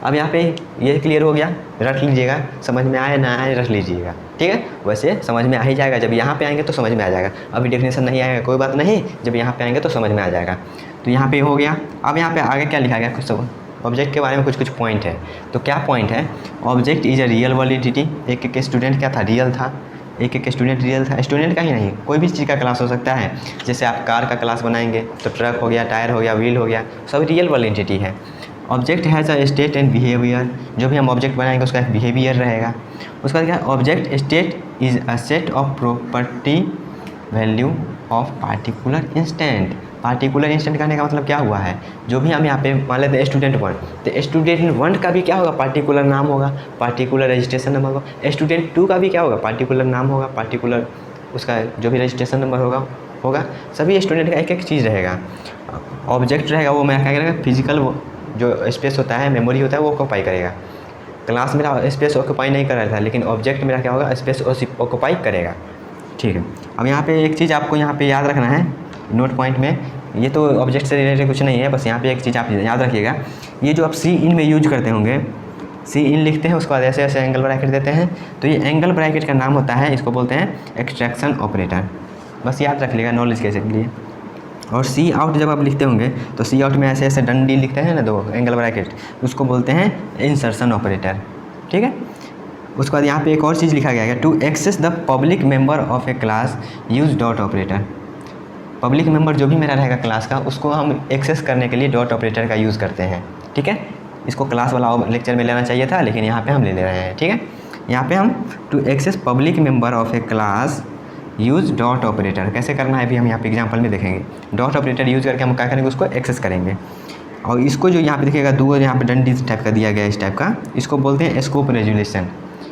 अब यहाँ पे ये क्लियर हो गया, रट लीजिएगा, समझ में आए ना आए रट लीजिएगा, ठीक है। वैसे समझ में आ ही जाएगा, जब यहाँ पे आएंगे तो समझ में आ जाएगा। अभी डेफिनेशन नहीं आएगा कोई बात नहीं, जब यहाँ पे आएंगे तो समझ में आ जाएगा। तो यहाँ पे हो गया। अब यहाँ पे आगे क्या लिखा गया, कुछ ऑब्जेक्ट के बारे में कुछ पॉइंट है। तो क्या पॉइंट है, object is a real world entity. एक एक स्टूडेंट क्या था, रियल था, एक एक स्टूडेंट रियल था। स्टूडेंट का ही नहीं, कोई भी चीज़ का क्लास हो सकता है। जैसे आप कार का क्लास बनाएंगे तो ट्रक हो गया, टायर हो गया, व्हील हो गया, सब रियल वर्ल्ड एंटिटी है। Object has a state and behaviour, जो भी हम ऑब्जेक्ट बनाएंगे उसका एक बिहेवियर रहेगा। उसके बाद क्या, object state is a set of property value of particular instant. Particular instant कहने का मतलब क्या हुआ है, जो भी हम यहाँ पे मान लेते हैं स्टूडेंट 1, तो स्टूडेंट 1 का भी क्या होगा, पार्टिकुलर नाम होगा, पार्टिकुलर रजिस्ट्रेशन नंबर होगा। स्टूडेंट 2 का भी क्या होगा, पार्टिकुलर नाम होगा, पार्टिकुलर उसका जो भी रजिस्ट्रेशन नंबर होगा। सभी स्टूडेंट का एक एक चीज़ रहेगा। ऑब्जेक्ट रहेगा वो मेरा क्या करेगा, फिजिकल जो स्पेस होता है, मेमोरी होता है, वो ऑक्यूपाई करेगा। क्लास मेरा स्पेस ऑक्यूपाई नहीं कर रहा था, लेकिन ऑब्जेक्ट मेरा क्या होगा, स्पेस ऑक्यूपाई करेगा, ठीक है। अब यहाँ पे एक चीज़ आपको यहाँ पे याद रखना है नोट पॉइंट में, ये तो ऑब्जेक्ट से रिलेटेड कुछ नहीं है, बस यहाँ पे एक चीज़ आप याद रखिएगा। ये जो आप सी इन में यूज करते होंगे, सी इन लिखते हैं, उसके बाद ऐसे ऐसे एंगल ब्रैकेट देते हैं, तो ये एंगल ब्रैकेट का नाम होता है, इसको बोलते हैं एक्सट्रैक्शन ऑपरेटर। बस याद रख लीजिएगा नॉलेज के लिए। और सी आउट जब आप लिखते होंगे तो सी आउट में ऐसे ऐसे डंडी लिखते हैं ना, दो एंगल ब्रैकेट, उसको बोलते हैं इंसर्शन ऑपरेटर, ठीक है। उसके बाद यहाँ पे एक और चीज़ लिखा गया है, to access the public member of a class use dot operator. Public member जो भी मेरा रहेगा क्लास का, उसको हम एक्सेस करने के लिए डॉट ऑपरेटर का यूज़ करते हैं, ठीक है। इसको क्लास वाला लेक्चर में लेना चाहिए था, लेकिन यहाँ पे हम ले रहे हैं, ठीक है। यहाँ पे हम to access public member of a class use dot operator कैसे करना है, भी हम यहाँ पे एग्जांपल में देखेंगे। डॉट ऑपरेटर यूज़ करके हम क्या करेंगे, उसको एक्सेस करेंगे। और इसको जो यहाँ पे देखिएगा, दो यहाँ पे डंडी टाइप का दिया गया है, इस टाइप का, इसको बोलते हैं स्कोप रेजुलेशन।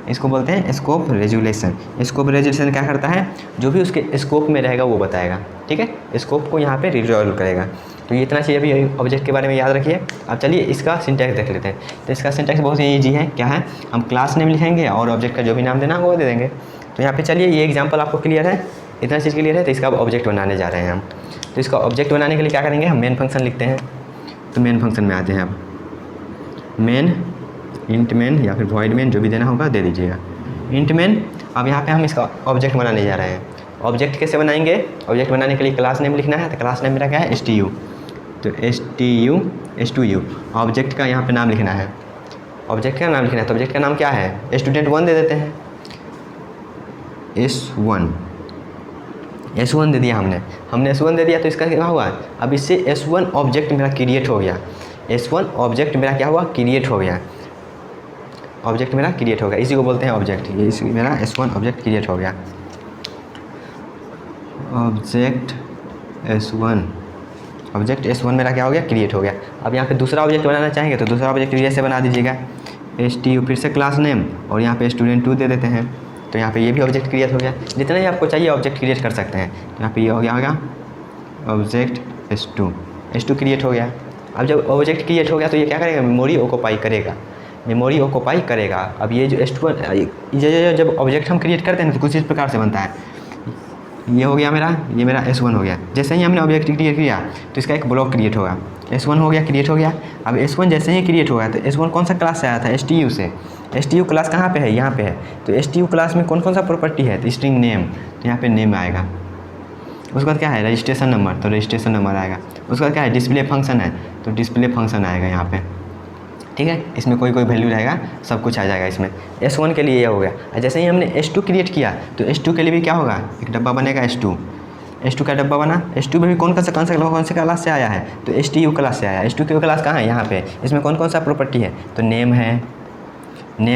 इसको बोलते हैं स्कोप रेजुलेशन। स्कोप रेजुलेशन क्या करता है, जो भी उसके स्कोप में रहेगा वो बताएगा, ठीक है। स्कोप को यहाँ पे रिजॉल्व करेगा। तो ये इतना चाहिए अभी ऑब्जेक्ट के बारे में याद रखिए। अब चलिए इसका सिंटैक्स देख लेते हैं। तो इसका सिंटैक्स बहुत ही ईजी है, क्या है, हम क्लास नेम लिखेंगे और ऑब्जेक्ट का जो भी नाम देना है वो दे देंगे। तो यहाँ पे चलिए ये एग्जांपल आपको क्लियर है, इतना चीज़ क्लियर है। तो इसका ऑब्जेक्ट बनाने जा रहे हैं हम। तो इसका ऑब्जेक्ट बनाने के लिए क्या करेंगे, हम मेन फंक्शन लिखते हैं। तो मेन फंक्शन में आते हैं अब, मेन, इंट मेन या फिर वॉइड मेन, जो भी देना होगा दे दीजिएगा। इंट मेन, अब यहाँ पे हम इसका ऑब्जेक्ट बनाने जा रहे हैं। ऑब्जेक्ट कैसे बनाएंगे, ऑब्जेक्ट बनाने के लिए क्लास नेम लिखना है। तो क्लास नेम मेरा क्या है, STU। तो STU ऑब्जेक्ट का यहाँ पे नाम लिखना है, ऑब्जेक्ट का नाम लिखना है। तो ऑब्जेक्ट का नाम क्या है, student1 दे देते हैं, S1 दे दिया हमने S1 दे दिया। तो इसका क्या हुआ, अब इससे S1 ऑब्जेक्ट मेरा क्रिएट हो गया, S1 ऑब्जेक्ट मेरा क्या हुआ, क्रिएट हो गया, ऑब्जेक्ट मेरा क्रिएट हो गया, इसी को बोलते हैं ऑब्जेक्ट। ये इसी मेरा S1 ऑब्जेक्ट क्रिएट हो गया, ऑब्जेक्ट S1 मेरा क्या हो गया, क्रिएट हो गया। अब यहाँ पे दूसरा ऑब्जेक्ट बनाना चाहेंगे तो दूसरा ऑब्जेक्ट ऐसे बना दीजिएगा, STU फिर से क्लास नेम और यहाँ पे student2 दे देते हैं। तो यहाँ पे ये भी ऑब्जेक्ट क्रिएट हो गया। जितना ही आपको चाहिए ऑब्जेक्ट क्रिएट कर सकते हैं। तो यहाँ पे ये हो गया ऑब्जेक्ट S2 क्रिएट हो गया। अब जब ऑब्जेक्ट क्रिएट हो गया तो ये क्या करेगा, मेमोरी ऑक्यूपाई करेगा। अब ये जो S1 जब ऑब्जेक्ट हम क्रिएट करते हैं तो कुछ इस प्रकार से बनता है। ये हो गया ये मेरा S1 हो गया। जैसे ही हमने ऑब्जेक्ट क्रिएट किया तो इसका एक ब्लॉक क्रिएट होगा, S1 हो गया, क्रिएट हो गया। अब S1 जैसे ही क्रिएट होगा तो S1 कौन सा क्लास से आया था, STU से। STU क्लास कहाँ पे है, यहाँ पे है। तो STU क्लास में कौन सा प्रॉपर्टी है, तो स्ट्रिंग नेम, तो यहाँ पे नेम आएगा। उसके बाद क्या है, रजिस्ट्रेशन नंबर, तो रजिस्ट्रेशन नंबर आएगा। उसके बाद क्या है, डिस्प्ले फंक्शन है, तो डिस्प्ले फंक्शन आएगा यहाँ पे, ठीक है। इसमें कोई वैल्यू रहेगा, सब कुछ आ जाएगा इसमें। S1 के लिए ये हो गया। जैसे ही हमने S2 क्रिएट किया तो S2 के लिए भी क्या होगा, एक डब्बा बनेगा S2 का डब्बा बना। S2 में भी कौन से क्लास से आया है, तो STU क्लास से आया। STU क्लास कहाँ है, यहाँ पे। इसमें कौन सा प्रॉपर्टी है, तो नेम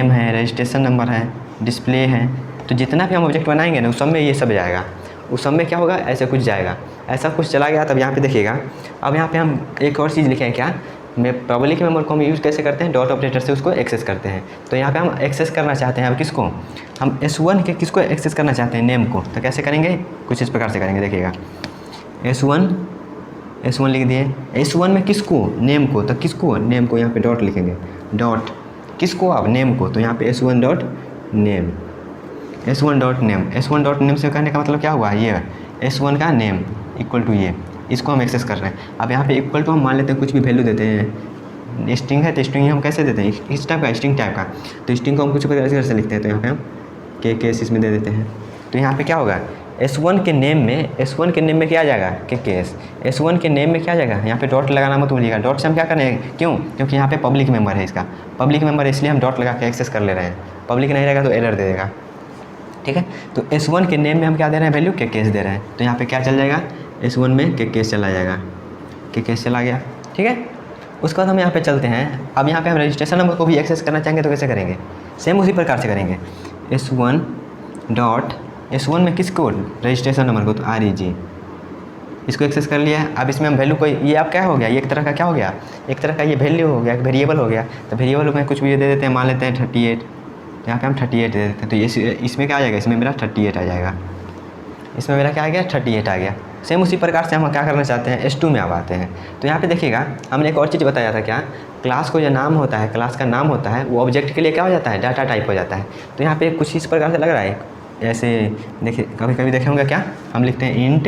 है, रजिस्ट्रेशन नंबर है, डिस्प्ले है। तो जितना भी हम ऑब्जेक्ट बनाएंगे ना उस सब में ये सब जाएगा। उस सब में क्या होगा, ऐसे कुछ जाएगा, ऐसा कुछ चला गया। तब यहाँ पे देखिएगा, अब यहाँ पे हम एक और चीज़ लिखे हैं, क्या, पब्लिक मेमोरी को हम यूज़ कैसे करते हैं, डॉट ऑपरेटर से उसको एक्सेस करते हैं। तो यहाँ पे हम एक्सेस करना चाहते हैं, अब किसको, हम S1 के किसको एक्सेस करना चाहते हैं, नेम को। तो कैसे करेंगे, कुछ इस प्रकार से करेंगे, देखिएगा। S1 लिख दिए। S1 में किसको, नेम को। तो किसको, नेम को, यहाँ पे डॉट लिखेंगे, डॉट किसको, अब नेम को। तो यहाँ पे S1 डॉट नेम से कहने का मतलब क्या हुआ, ये S1 का नेम इक्वल टू ये, इसको हम एक्सेस कर रहे हैं। अब यहाँ पे इक्वल टू हम मान लेते हैं, कुछ भी वैल्यू देते हैं। स्ट्रिंग है तो स्ट्रिंग हम कैसे देते हैं, इस टाइप का, स्ट्रिंग टाइप का। तो स्ट्रिंग को हम कुछ प्रकार से लिखते हैं। तो यहाँ पे हम केस इसमें दे देते हैं। तो यहाँ पे क्या होगा, S1 के नेम में क्या आ जाएगा, केस। S1 के नेम में क्या आ जाएगा, यहाँ पे डॉट लगाना मत भूलिएगा। डॉट से हम क्या करेंगे, क्यों, क्योंकि यहाँ पे पब्लिक मेम्बर है, इसका पब्लिक मेम्बर, इसलिए हम डॉट लगा के एक्सेस कर ले रहे हैं। पब्लिक नहीं रहेगा तो एरर दे देगा, ठीक है। तो S1 के नेम में हम क्या दे रहे हैं, वैल्यू केस दे रहे हैं। तो यहाँ पे क्या चल जाएगा, S1 में केस चला जाएगा, केस चला गया, ठीक है। उसके बाद हम यहाँ पे चलते हैं। अब यहाँ पे हम रजिस्ट्रेशन नंबर को भी एक्सेस करना चाहेंगे तो कैसे करेंगे, सेम उसी प्रकार से करेंगे। S1 में किसको, रजिस्ट्रेशन नंबर को, तो REG, इसको एक्सेस कर लिया। अब इसमें हम वैल्यू कोई, ये आप क्या हो गया, ये एक तरह का क्या हो गया, एक तरह का ये वैल्यू हो गया, वेरिएबल हो गया। तो वेरिएबल में कुछ भी दे देते हैं, मान लेते हैं 38, तो यहाँ पे हम 38 दे देते हैं। तो इसमें क्या आ जाएगा, इसमें मेरा 38 आ जाएगा, इसमें मेरा क्या आ गया, 38 आ गया। सेम उसी प्रकार से हम क्या करना चाहते हैं, S2 में अब आते हैं। तो यहाँ पे देखिएगा, हमने एक और चीज़ बताया था, क्या, क्लास को जो नाम होता है, क्लास का नाम होता है, वो ऑब्जेक्ट के लिए क्या हो जाता है, डाटा टाइप हो जाता है। तो यहाँ पे कुछ इस प्रकार से लग रहा है, ऐसे देखिए, कभी देखे होंगे क्या, हम लिखते हैं इंट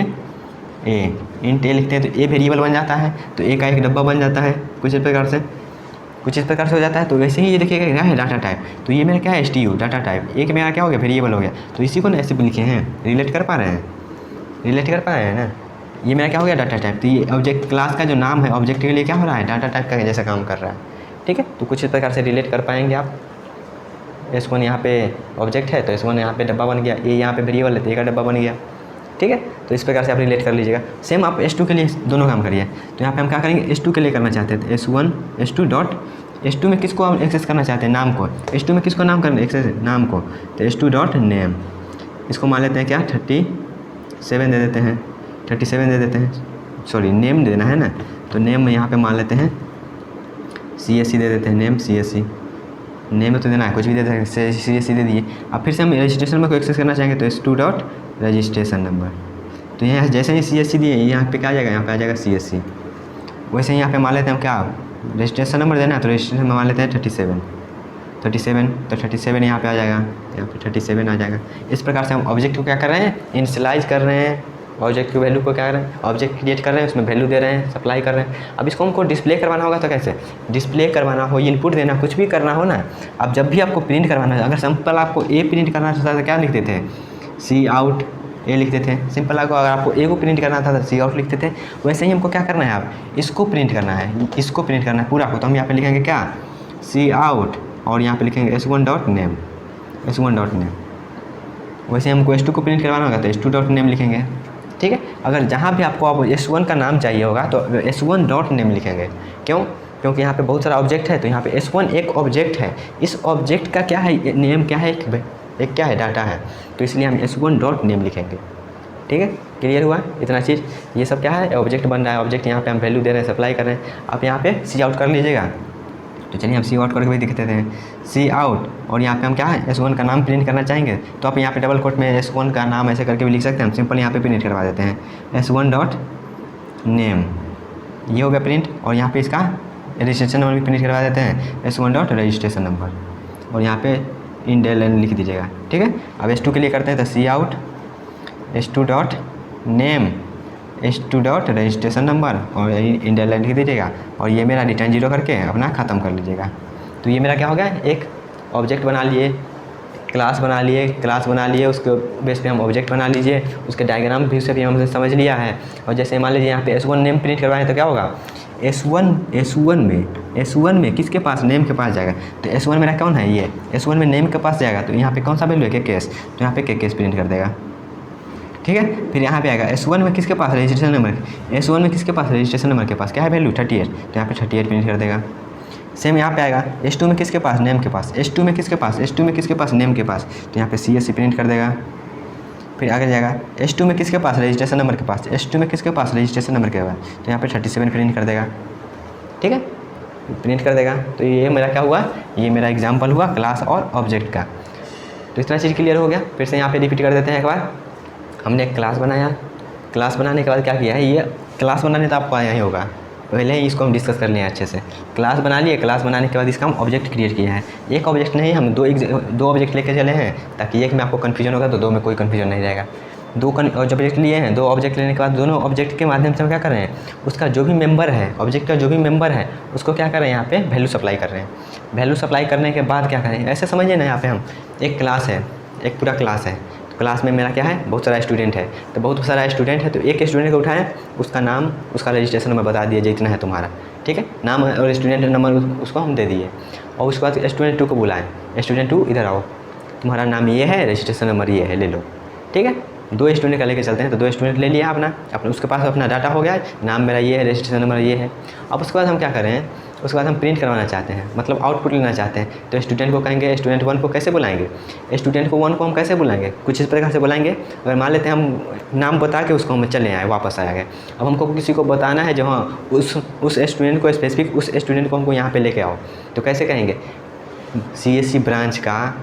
ए लिखते हैं तो ए वेरिएबल बन जाता है, तो ए का एक डब्बा बन जाता है, कुछ इस प्रकार से हो जाता है। तो वैसे ही ये देखिएगा क्या है, डाटा टाइप। तो ये मेरा क्या है, STU डाटा टाइप, एक मेरा क्या हो गया, वेरिएबल हो गया। तो इसी को ना ऐसे लिखे हैं, रिलेट कर पा रहे हैं ना, ये मेरा क्या हो गया, डाटा टाइप। तो ये ऑब्जेक्ट क्लास का जो नाम है ऑब्जेक्ट के लिए क्या हो रहा है, डाटा टाइप का जैसा काम कर रहा है, ठीक है। तो कुछ इस प्रकार से रिलेट कर पाएंगे आप। S1 यहाँ पे ऑब्जेक्ट है, तो S1 यहाँ पे डब्बा बन गया, ए यहाँ पे वेरिएबल है तो ए का डब्बा बन गया, ठीक है। तो इस प्रकार से आप रिलेट कर लीजिएगा। सेम आप S2 के लिए दोनों काम करिए। तो यहाँ पे हम क्या करेंगे, S2 के लिए करना चाहते थे, S2 में किसको हम एक्सेस करना चाहते हैं, नाम को। S2 में किसको नाम करना, एक्सेस नाम को। तो S2 डॉट नेम, इसको मान लेते हैं क्या, 37 दे देते हैं, 37 दे देते हैं, सॉरी नेम देना है ना। तो नेम में यहाँ पे मान लेते हैं CSC दे देते हैं, नेम CSC, नेम तो देना है, कुछ भी दे देते हैं, CSC दे दिए। अब फिर से हम रजिस्ट्रेशन नंबर को एक्सेस करना चाहेंगे तो S2 डॉट रजिस्ट्रेशन नंबर। तो यहाँ जैसे ही CSC दिए, यहाँ पे क्या आ जाएगा, यहाँ पे आ जाएगा CSC। वैसे ही यहाँ पे मान लेते हैं हम क्या, रजिस्ट्रेशन नंबर देना है, तो रजिस्ट्रेशन में मान लेते हैं 37, तो 37 यहाँ पे आ जाएगा, यहाँ पे 37 आ जाएगा। इस प्रकार से हम ऑब्जेक्ट को क्या कर रहे हैं, इनिशियलाइज कर रहे हैं, ऑब्जेक्ट की वैल्यू को क्या कर रहे हैं, ऑब्जेक्ट क्रिएट कर रहे हैं, उसमें वैल्यू दे रहे हैं, सप्लाई कर रहे हैं। अब इसको हमको डिस्प्ले करवाना होगा तो कैसे डिस्प्ले करवाना हो, इनपुट देना, कुछ भी करना हो ना। अब जब भी आपको प्रिंट करवाना है, अगर सिंपल आपको ए प्रिंट करना था तो क्या लिखते थे, सी आउट ए लिखते थे। सिंपल अगर आपको ए को प्रिंट करना था तो सी आउट लिखते थे। वैसे ही हमको क्या करना है, आप इसको प्रिंट करना है, इसको प्रिंट करना है पूरा को, तो हम यहाँ पे लिखेंगे क्या, सी आउट, और यहाँ पे लिखेंगे s1 dot name, s1 dot name. वैसे हमको s2 को प्रिंट करवाना होगा तो s2 डॉट नेम लिखेंगे। ठीक है, अगर जहाँ भी आपको आप s1 का नाम चाहिए होगा तो s1 डॉट नेम लिखेंगे। क्यों, क्योंकि यहाँ पे बहुत सारा ऑब्जेक्ट है, तो यहाँ पे s1 एक ऑब्जेक्ट है, इस ऑब्जेक्ट का क्या है, नेम क्या है, एक क्या है, डाटा है, तो इसलिए हम s1 डॉट नेम लिखेंगे। ठीक है, क्लियर हुआ इतना चीज़। ये सब क्या है, ऑब्जेक्ट बन रहा है, ऑब्जेक्ट यहाँ पे हम वैल्यू दे रहे हैं, सप्लाई कर रहे हैं। आप यहाँ पे सी आउट कर लीजिएगा, तो चलिए हम सी आउट करके भी दिखते थे, सी आउट, और यहाँ पे हम क्या है s1 का नाम प्रिंट करना चाहेंगे तो आप यहाँ पे डबल कोट में s1 का नाम ऐसे करके भी लिख सकते हैं। हम सिंपल यहाँ पे प्रिंट करवा देते हैं s1 डॉट नेम, ये हो गया प्रिंट। और यहाँ पे इसका रजिस्ट्रेशन नंबर भी प्रिंट करवा देते हैं, s1 डॉट रजिस्ट्रेशन नंबर, और यहाँ पे इंडेलन लिख दीजिएगा। ठीक है, अब s2 के लिए करते हैं तो cout s2 dot name, s2 dot registration number, और इंडिया लाइन लिख दीजिएगा, और ये मेरा रिटर्न 0 करके अपना ख़त्म कर लीजिएगा। तो ये मेरा क्या हो गया, एक ऑब्जेक्ट बना लिए, क्लास बना लिए, उसके बेस पे हम ऑब्जेक्ट बना लीजिए, उसके डायग्राम भी से भी हमने समझ लिया है। और जैसे मान लीजिए यहाँ पे s1 नेम प्रिंट करवाएं तो क्या होगा, S1 में किसके पास, नेम के पास जाएगा, तो S1 मेरा कौन है, ये S1 में नेम के पास जाएगा, तो यहाँ पे कौन सा वैल्यू है, केस, तो यहाँ पे केस प्रिंट कर देगा। ठीक है, फिर यहाँ पे आएगा S1 में किसके पास रजिस्ट्रेशन नंबर, S1 में किसके पास रजिस्ट्रेशन नंबर के पास क्या है वैल्यू 38, तो यहाँ पे 38 प्रिंट कर देगा। सेम यहाँ पे आएगा S2 में किसके पास, नेम के पास, S2 में किसके पास नेम के पास, तो यहाँ पे CSC प्रिंट कर देगा। फिर आगे जाएगा S2 में किसके पास रजिस्ट्रेशन नंबर के पास, S2 में किसके पास रजिस्ट्रेशन नंबर के पास, तो यहाँ पे 37 प्रिंट कर देगा। ठीक है, प्रिंट कर देगा। तो ये मेरा क्या हुआ, ये मेरा एग्जाम्पल हुआ क्लास और ऑब्जेक्ट का। तो इतना चीज़ क्लियर हो गया। फिर से यहाँ पे रिपीट कर देते हैं एक बार। हमने एक क्लास बनाया, क्लास बनाने के बाद क्या किया है, ये क्लास बनाने तो आपको आया ही होगा, पहले ही इसको हम डिस्कस कर लिए अच्छे से। क्लास बना लिए, क्लास बनाने के बाद इसका हम ऑब्जेक्ट क्रिएट किया है। एक ऑब्जेक्ट नहीं, हम दो ऑब्जेक्ट लेके चले हैं, ताकि एक में आपको कन्फ्यूजन होगा तो दो में कोई कन्फ्यूजन नहीं रहेगा। दो ऑब्जेक्ट लिए हैं, दो ऑब्जेक्ट लेने के बाद दोनों ऑब्जेक्ट के माध्यम से हम क्या कर रहे हैं, उसका जो भी मेंबर है, ऑब्जेक्ट का जो भी मेंबर है उसको क्या कर रहे हैं, यहाँ पे वैल्यू सप्लाई कर रहे हैं। वैल्यू सप्लाई करने के बाद क्या करें, ऐसे समझिए ना, यहाँ पे हम एक क्लास है, एक पूरा क्लास है, क्लास में मेरा क्या है, बहुत सारा स्टूडेंट है, तो बहुत सारा स्टूडेंट है, तो एक स्टूडेंट को उठाएं, उसका नाम, उसका रजिस्ट्रेशन नंबर बता दिए जितना है तुम्हारा। ठीक है, नाम और स्टूडेंट नंबर उसको हम दे दिए, और उसके बाद स्टूडेंट 2 को बुलाएं, स्टूडेंट 2 इधर आओ, तुम्हारा नाम ये है, रजिस्ट्रेशन नंबर ये है, ले लो। ठीक है, दो स्टूडेंट का लेके चलते हैं, तो दो स्टूडेंट ले लिया अपना उसके पास अपना डाटा हो गया, नाम मेरा ये है, रजिस्ट्रेशन नंबर ये है। अब उसके बाद हम क्या कर रहे हैं, उसके बाद हम प्रिंट करवाना चाहते हैं, मतलब आउटपुट लेना चाहते हैं, तो स्टूडेंट को कहेंगे, स्टूडेंट 1 को कैसे बुलाएंगे, स्टूडेंट को 1 को हम कैसे बुलाएंगे, कुछ इस प्रकार से बुलाएंगे। अगर मान लेते हैं हम नाम बता के उसको हम चले आए, वापस आ गए, अब हमको किसी को बताना है जो हाँ उस स्टूडेंट को स्पेसिफिक, उस स्टूडेंट को हमको यहाँ पे लेके आओ, तो कैसे कहेंगे, CSC ब्रांच का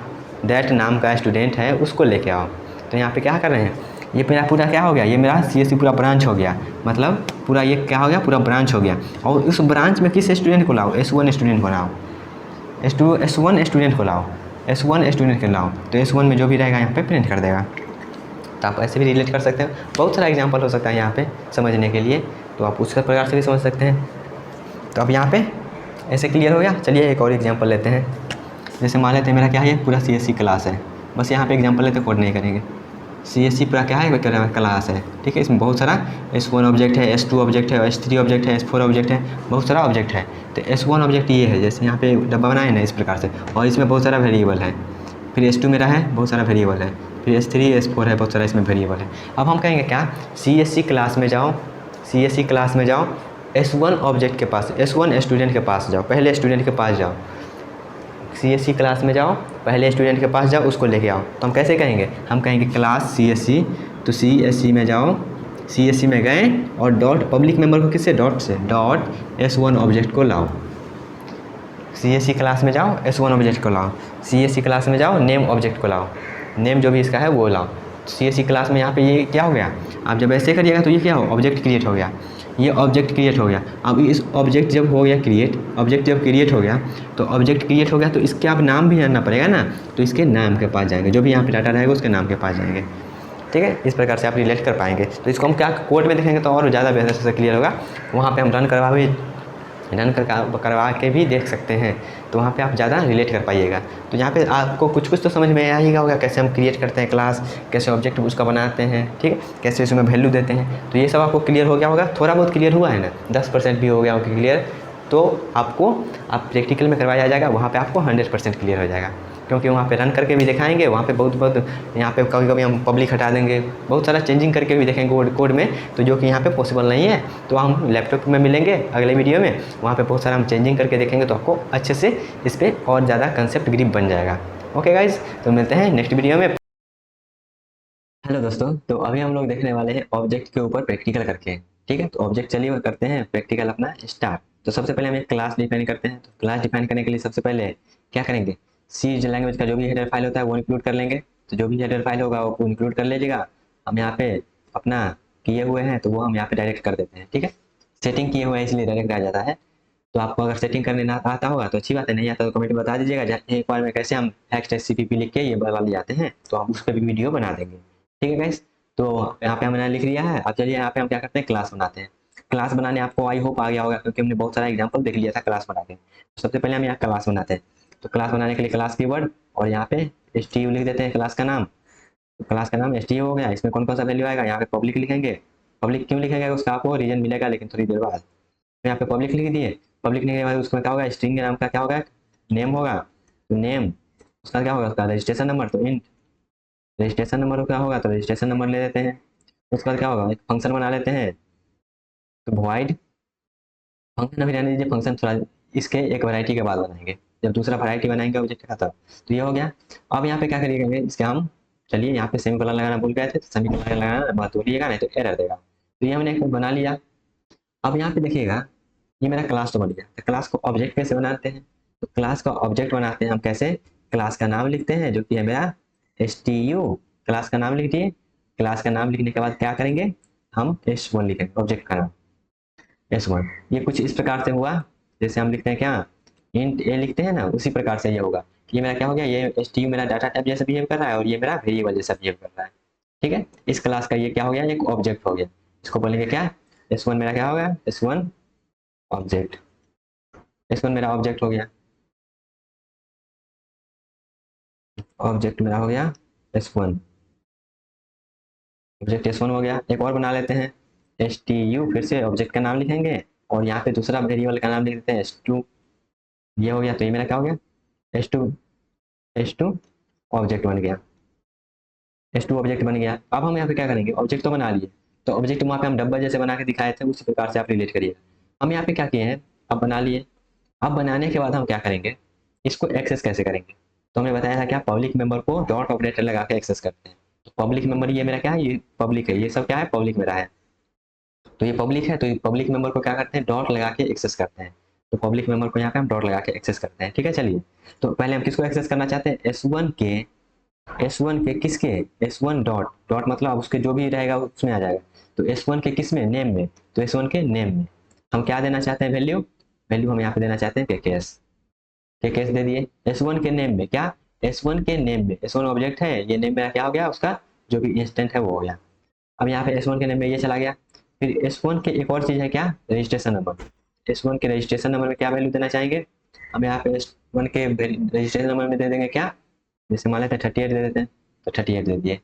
दैट नाम का स्टूडेंट है उसको लेके आओ। तो यहाँ पे क्या कर रहे हैं, ये मेरा पूरा क्या हो गया, ये मेरा CSC पूरा ब्रांच हो गया, मतलब पूरा ये क्या हो गया, पूरा ब्रांच हो गया। और उस ब्रांच में किस स्टूडेंट को लाओ, S1 स्टूडेंट को लाओ, S1 स्टूडेंट को लाओ, S1 स्टूडेंट को लाओ, तो S1 में जो भी रहेगा यहाँ पे प्रिंट कर देगा। तो आप ऐसे भी रिलेट कर सकते हैं, बहुत सारा एग्जांपल हो सकता है यहाँ पे समझने के लिए, तो आप उसके प्रकार से भी समझ सकते हैं। तो अब यहाँ पे ऐसे क्लियर हो गया। चलिए एक और एग्जाम्पल लेते हैं। जैसे मान लेते हैं मेरा क्या है, पूरा CSC क्लास है, बस यहाँ पे एग्जाम्पल लेते कोड नहीं करेंगे। CSC पूरा क्या है, क्लास है। ठीक है, इसमें बहुत सारा S1 ऑब्जेक्ट है, S2 ऑब्जेक्ट है, S3 ऑब्जेक्ट है, S4 ऑब्जेक्ट है, बहुत सारा ऑब्जेक्ट है। तो S1 ऑब्जेक्ट ये है, जैसे यहाँ पे डब्बा बनाए ना इस प्रकार से, और इसमें बहुत सारा वेरिएबल है। फिर S2 मेरा है, बहुत सारा वेरिएबल है। फिर S3 S4 है, बहुत सारा इसमें वेरिएबल है। अब हम कहेंगे क्या, CSC क्लास में जाओ, CSC क्लास में जाओ, S1 ऑब्जेक्ट के पास, S1 स्टूडेंट के पास जाओ, पहले स्टूडेंट के पास जाओ, CSC क्लास में जाओ, पहले स्टूडेंट के पास जाओ, उसको लेके आओ। तो हम कैसे कहेंगे, हम कहेंगे क्लास CSC, तो CSC में जाओ, CSC में गए और डॉट पब्लिक मेंबर को किससे, डॉट से, डॉट S1 ऑब्जेक्ट को लाओ। CSC क्लास में जाओ, S1 ऑब्जेक्ट को लाओ, CSC क्लास में जाओ, नेम ऑब्जेक्ट को लाओ, नेम जो भी इसका है वो लाओ। CSC क्लास में यहाँ पे ये क्या हो गया, आप जब ऐसे करिएगा तो ये क्या हो, ऑब्जेक्ट क्रिएट हो गया, ये ऑब्जेक्ट क्रिएट हो गया। अब इस ऑब्जेक्ट जब हो गया क्रिएट, ऑब्जेक्ट जब क्रिएट हो गया, तो ऑब्जेक्ट क्रिएट हो गया तो इसके आप नाम भी जानना पड़ेगा ना, तो इसके नाम के पास जाएंगे, जो भी यहाँ पे डाटा रहेगा उसके नाम के पास जाएंगे। ठीक है, इस प्रकार से आप रिलेट कर पाएंगे। तो इसको हम क्या कोड में देखेंगे तो और ज़्यादा बेहतर से क्लियर होगा। वहाँ पे हम रन करवा के भी देख सकते हैं, तो वहाँ पे आप ज़्यादा रिलेट कर पाइएगा। तो यहाँ पे आपको कुछ कुछ तो समझ में आ ही होगा, कैसे हम क्रिएट करते हैं क्लास, कैसे ऑब्जेक्ट उसका बनाते हैं, ठीक है, कैसे उसमें वैल्यू देते हैं। तो ये सब आपको क्लियर हो गया होगा, थोड़ा बहुत क्लियर हुआ है ना, 10% भी हो गया होगा क्लियर, तो आपको आप प्रैक्टिकल में करवाया जाएगा, वहाँ पे आपको 100% क्लियर हो जाएगा। क्योंकि वहाँ पे रन करके भी दिखाएंगे, वहाँ पे बहुत यहाँ पे कभी कभी हम पब्लिक हटा देंगे, बहुत सारा चेंजिंग करके भी देखेंगे कोड में, तो जो कि यहाँ पे पॉसिबल नहीं है। तो हम लैपटॉप में मिलेंगे अगले वीडियो में, वहाँ पे बहुत सारा हम चेंजिंग करके देखेंगे, तो आपको अच्छे से इस पर और ज़्यादा कंसेप्ट ग्रिप बन जाएगा। ओके गाइज, तो मिलते हैं नेक्स्ट वीडियो में। हेलो दोस्तों, तो अभी हम लोग देखने वाले हैं ऑब्जेक्ट के ऊपर प्रैक्टिकल करके। ठीक है, तो ऑब्जेक्ट चलिए करते हैं प्रैक्टिकल अपना स्टार्ट। तो सबसे पहले हम एक क्लास डिफाइन करते हैं। तो क्लास डिफाइन करने के लिए सबसे पहले क्या करेंगे, सी लैंग्वेज का जो भी हेडर फाइल होता है वो इंक्लूड कर लेंगे। तो जो भी हेडर फाइल होगा वो इंक्लूड कर लीजिएगा। हम यहाँ पे अपना किए हुए हैं तो वो हम यहाँ पे डायरेक्ट कर देते हैं। ठीक है, सेटिंग किए हुए हैं इसलिए डायरेक्ट आ जाता है। तो आपको अगर सेटिंग करने ना आता होगा तो अच्छी बात है, नहीं आता तो कमेंट में बता दीजिएगा। एक बार में कैसे हम HTTP लिख के ये वाले जाते हैं, तो हम उस पर भी वीडियो बना देंगे। ठीक है गाइस, तो यहाँ पे हमने लिख लिया है। अब चलिए यहाँ पे हम क्या करते हैं, क्लास बनाते हैं। क्लास बनाने आपको आई होप आ गया होगा, क्योंकि हमने बहुत सारा एग्जाम्पल देख लिया था क्लास बना के। तो सबसे पहले हम यहाँ क्लास बनाते हैं। तो क्लास बनाने के लिए क्लास कीवर्ड और यहाँ पे STU लिख देते हैं क्लास का नाम। तो क्लास का नाम STU हो गया। इसमें कौन कौन सा वैल्यू आएगा, यहाँ पे पब्लिक लिखेंगे। पब्लिक क्यों लिखेंगे, उसका आपको रीजन मिलेगा लेकिन थोड़ी देर बाद। तो यहाँ पे पब्लिक लिख दिए। पब्लिक लिखने के बाद उसमें क्या होगा, स्ट्रिंग के नाम का क्या होगा, नेम होगा। तो नेम, उसका क्या होगा, उसका रजिस्ट्रेशन नंबर। तो इंट रजिस्ट्रेशन नंबर क्या होगा, तो रजिस्ट्रेशन नंबर ले लेते हैं। उसके बाद क्या होगा, एक फंक्शन बना लेते हैं। तो वॉइड फंक्शन, अभी रहने दीजिए फंक्शन, थोड़ा इसके एक वैरायटी के बाद बनाएंगे, जब दूसरा वैरायटी बनाएंगे ऑब्जेक्ट का तब। तो ये हो गया। अब यहाँ पे क्या करिएगा, इसके हम चलिए यहाँ पे सेमीकोलन लगाना भूल गए थे, तो सेमीकोलन लगाना मत भूलिएगा, नहीं तो एरर देगा। तो ये हमने एक बना लिया। अब यहाँ पे देखिएगा, ये मेरा क्लास तो बन गया। तो क्लास को ऑब्जेक्ट कैसे बनाते हैं, तो क्लास का ऑब्जेक्ट बनाते हैं हम कैसे, क्लास का नाम लिखते हैं जो कि है मेरा STU। क्लास का नाम लिख दिए। क्लास का नाम लिखने के बाद क्या करेंगे, हम S1 लिखेंगे, ऑब्जेक्ट का नाम S1। ये कुछ इस प्रकार से हुआ, जैसे हम लिखते हैं क्या, इंट ए लिखते हैं ना, उसी प्रकार से ये होगा। ये मेरा क्या हो गया, ये STU मेरा डाटा टाइप जैसा बिहेव कर रहा है और ये मेरा वेरिएबल जैसा बिहेव कर रहा है। ठीक है, इस क्लास का ये क्या हो गया, एक ऑब्जेक्ट हो गया। इसको बोलेंगे क्या, S1 मेरा क्या होगा, S1 ऑब्जेक्ट। S1 मेरा ऑब्जेक्ट हो गया, ऑब्जेक्ट मेरा हो गया S1, ऑब्जेक्ट S1 हो गया। एक और बना लेते हैं, STU, फिर से ऑब्जेक्ट का नाम लिखेंगे और यहाँ पे दूसरा वेरिएबल का नाम लिख देते हैं S2। ये हो गया, तो ये मेरा क्या हो गया, S2 ऑब्जेक्ट बन गया। S2 ऑब्जेक्ट बन गया। अब हम यहाँ पे क्या करेंगे, ऑब्जेक्ट तो बना लिए, तो ऑब्जेक्ट वहाँ पे हम डब्बा जैसे बना के दिखाए थे, उसी प्रकार से आप रिलेट करिए। हम यहाँ पे क्या किए हैं, अब बना लिए। अब बनाने के बाद हम क्या करेंगे, इसको एक्सेस कैसे करेंगे। तो हमने बताया था क्या, public member co dot operator लगा के एक्सेस करते हैं। तो पब्लिक मेंबर ये मेरा क्या है, ये पब्लिक है, ये सब क्या है, पब्लिक मेरा है। तो ये पब्लिक है, तो ये पब्लिक मेंबर को क्या करते हैं, डॉट लगा के एक्सेस करते हैं। तो पब्लिक मेंबर को यहाँ पे हम डॉट लगा के एक्सेस करते हैं। ठीक है, चलिए। तो पहले हम किसको एक्सेस करना चाहते हैं, S1 के किसके, S1 डॉट, डॉट मतलब अब उसके जो भी रहेगा उसमें आ जाएगा। तो S1 के किस में, नेम में। तो S1 के नेम में हम क्या देना चाहते हैं, वैल्यू। वैल्यू हम यहाँ पे देना चाहते हैं केकेएस। केकेएस दे दिए। S1 के नेम में क्या, S1 के नेम में, S1 ऑब्जेक्ट है, ये नेम मेरा क्या हो गया, उसका जो भी इंस्टेंट है वो हो गया। अब यहाँ पे S1 के नेम में ये चला गया। फिर S1 के एक और चीज है क्या, रजिस्ट्रेशन नंबर। S1 के रजिस्ट्रेशन नंबर में क्या वैल्यू देना चाहेंगे, हम यहाँ पे S1 के रजिस्ट्रेशन नंबर में दे देंगे क्या, जैसे मान लेते हैं 38 दे देते हैं, तो 38 दे दिए।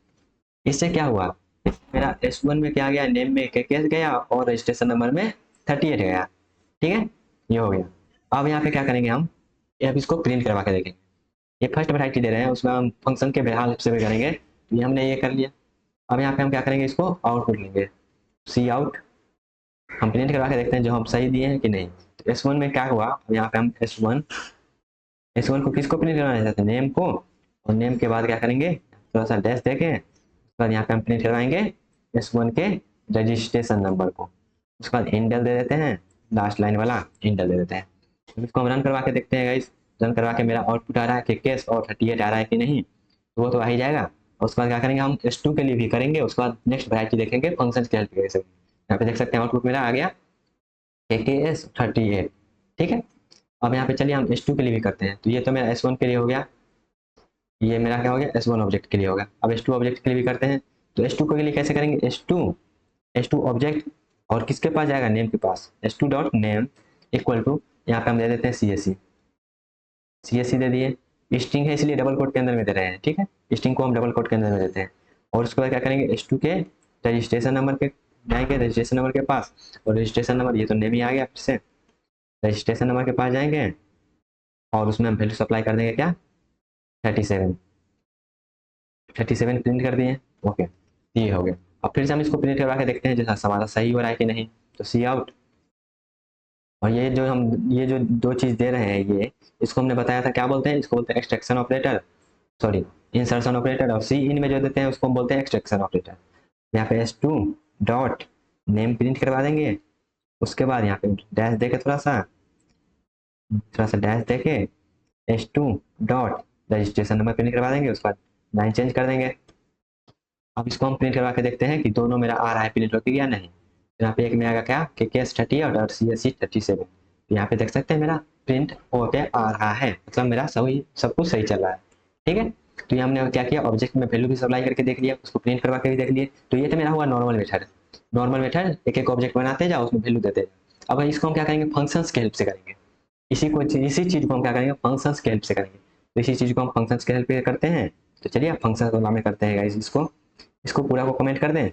इससे क्या हुआ, मेरा S1 में क्या गया, नेम में केकेएस गया और रजिस्ट्रेशन नंबर में 38 गया। ठीक है, ये हो गया। अब यहाँ पे क्या करेंगे हम, अब इसको प्रिंट करवा के देखेंगे। ये फर्स्ट वैरायटी दे रहे हैं, उसमें हम फंक्शन के बहरहाल से भी करेंगे। तो ये हमने ये कर लिया। अब यहाँ पे हम क्या करेंगे, इसको आउटपुट लेंगे, सी आउट। हम प्रिंट करवा के देखते हैं जो हम सही दिए हैं कि नहीं। तो S1 में क्या हुआ, यहाँ पे हम S1 को किसको प्रिंट करवाना चाहते हैं, नेम को। और नेम के बाद क्या करेंगे, थोड़ा सा डैश देके उसके बाद यहाँ पे हम प्रिंट करवाएंगे S1 के रजिस्ट्रेशन नंबर को। उसके बाद इंडल दे देते हैं, लास्ट लाइन वाला इंडल दे देते हैं। तो इसको हम रन करवा के देखते हैं गाइस। रन करवा के मेरा आउटपुट आ रहा है कि केस और 38 आ रहा है कि नहीं, तो वो तो आ ही जाएगा। और उसके बाद क्या करेंगे, हम S2 के लिए भी करेंगे। उसके बाद नेक्स्ट वैरायटी देखेंगे फंक्शन की हेल्प कैसे। यहाँ पे देख सकते हैं आउटपुट मेरा आ गया KS38। ठीक है, अब यहाँ पे चलिए हम S2 के लिए भी करते हैं। तो ये तो मेरा S1 के लिए हो गया, ये मेरा क्या हो गया, S1 ऑब्जेक्ट के लिए होगा। अब S2 ऑब्जेक्ट के लिए भी करते हैं। तो S2 के लिए कैसे करेंगे, S2 ऑब्जेक्ट और किसके पास जाएगा, नेम के पास, S2 dot name equal to, यहाँ पे हम दे देते हैं CSC दे दिए, स्ट्रिंग है इसलिए डबल कोट के अंदर में दे रहे हैं, ठीक है, स्ट्रिंग को हम डबल कोट के अंदर में देते हैं। और उसके बाद क्या करेंगे, S2 के रजिस्ट्रेशन नंबर पे जाएंगे, रजिस्ट्रेशन नंबर के पास, और रजिस्ट्रेशन नंबर ये तो नेम ही आ गया फिर से, रजिस्ट्रेशन नंबर के पास जाएंगे और उसमें हम वैल्यू सप्लाई कर देंगे क्या, 37 प्रिंट कर दिए, ओके ये हो गया। अब फिर से हम इसको प्रिंट करवा के देखते हैं जैसा हमारा सही हो रहा है कि नहीं, तो सी आउट, और ये जो दो चीज दे रहे हैं ये, इसको हमने बताया था क्या बोलते हैं, इसको बोलते हैं extraction operator, sorry insertion operator, और सी इन में जो देते हैं उसको हम बोलते हैं एक्सट्रैक्शन ऑपरेटर। यहाँ पे S2 डॉट नेम प्रिंट करवा देंगे, उसके बाद यहाँ पे डैश देके थोड़ा सा डैश देके S2 dot registration number print करवा देंगे, उसके बाद लाइन चेंज कर देंगे। अब इसको हम प्रिंट करवा के देखते हैं कि दोनों मेरा आ रहा है प्रिंट होकर या नहीं। तो यहाँ पे एक में आएगा क्या, KKS30 और CSC 37, तो यहाँ पे देख सकते हैं मेरा प्रिंट होके आ रहा है, मतलब मेरा सब कुछ सही चल रहा है, ठीक है। तो ये हमने क्या किया, ऑब्जेक्ट में वैल्यू भी सप्लाई करके देख लिया, उसको प्रिंट करवा के भी देख लिए। तो ये तो मेरा हुआ नॉर्मल मेथड, एक एक ऑब्जेक्ट बनाते जाओ, उसमें वैल्यू देते जाओ। अब इसको हम क्या करेंगे, फंक्शंस की हेल्प से करेंगे, इसी चीज को हम क्या करेंगे, फंक्शंस की हेल्प से करेंगे। तो इसी चीज को हम फंक्शंस की हेल्प से करते हैं। तो चलिए आप फंक्शन को नाम करते हैं गाइस, इसको पूरा को कमेंट कर दें,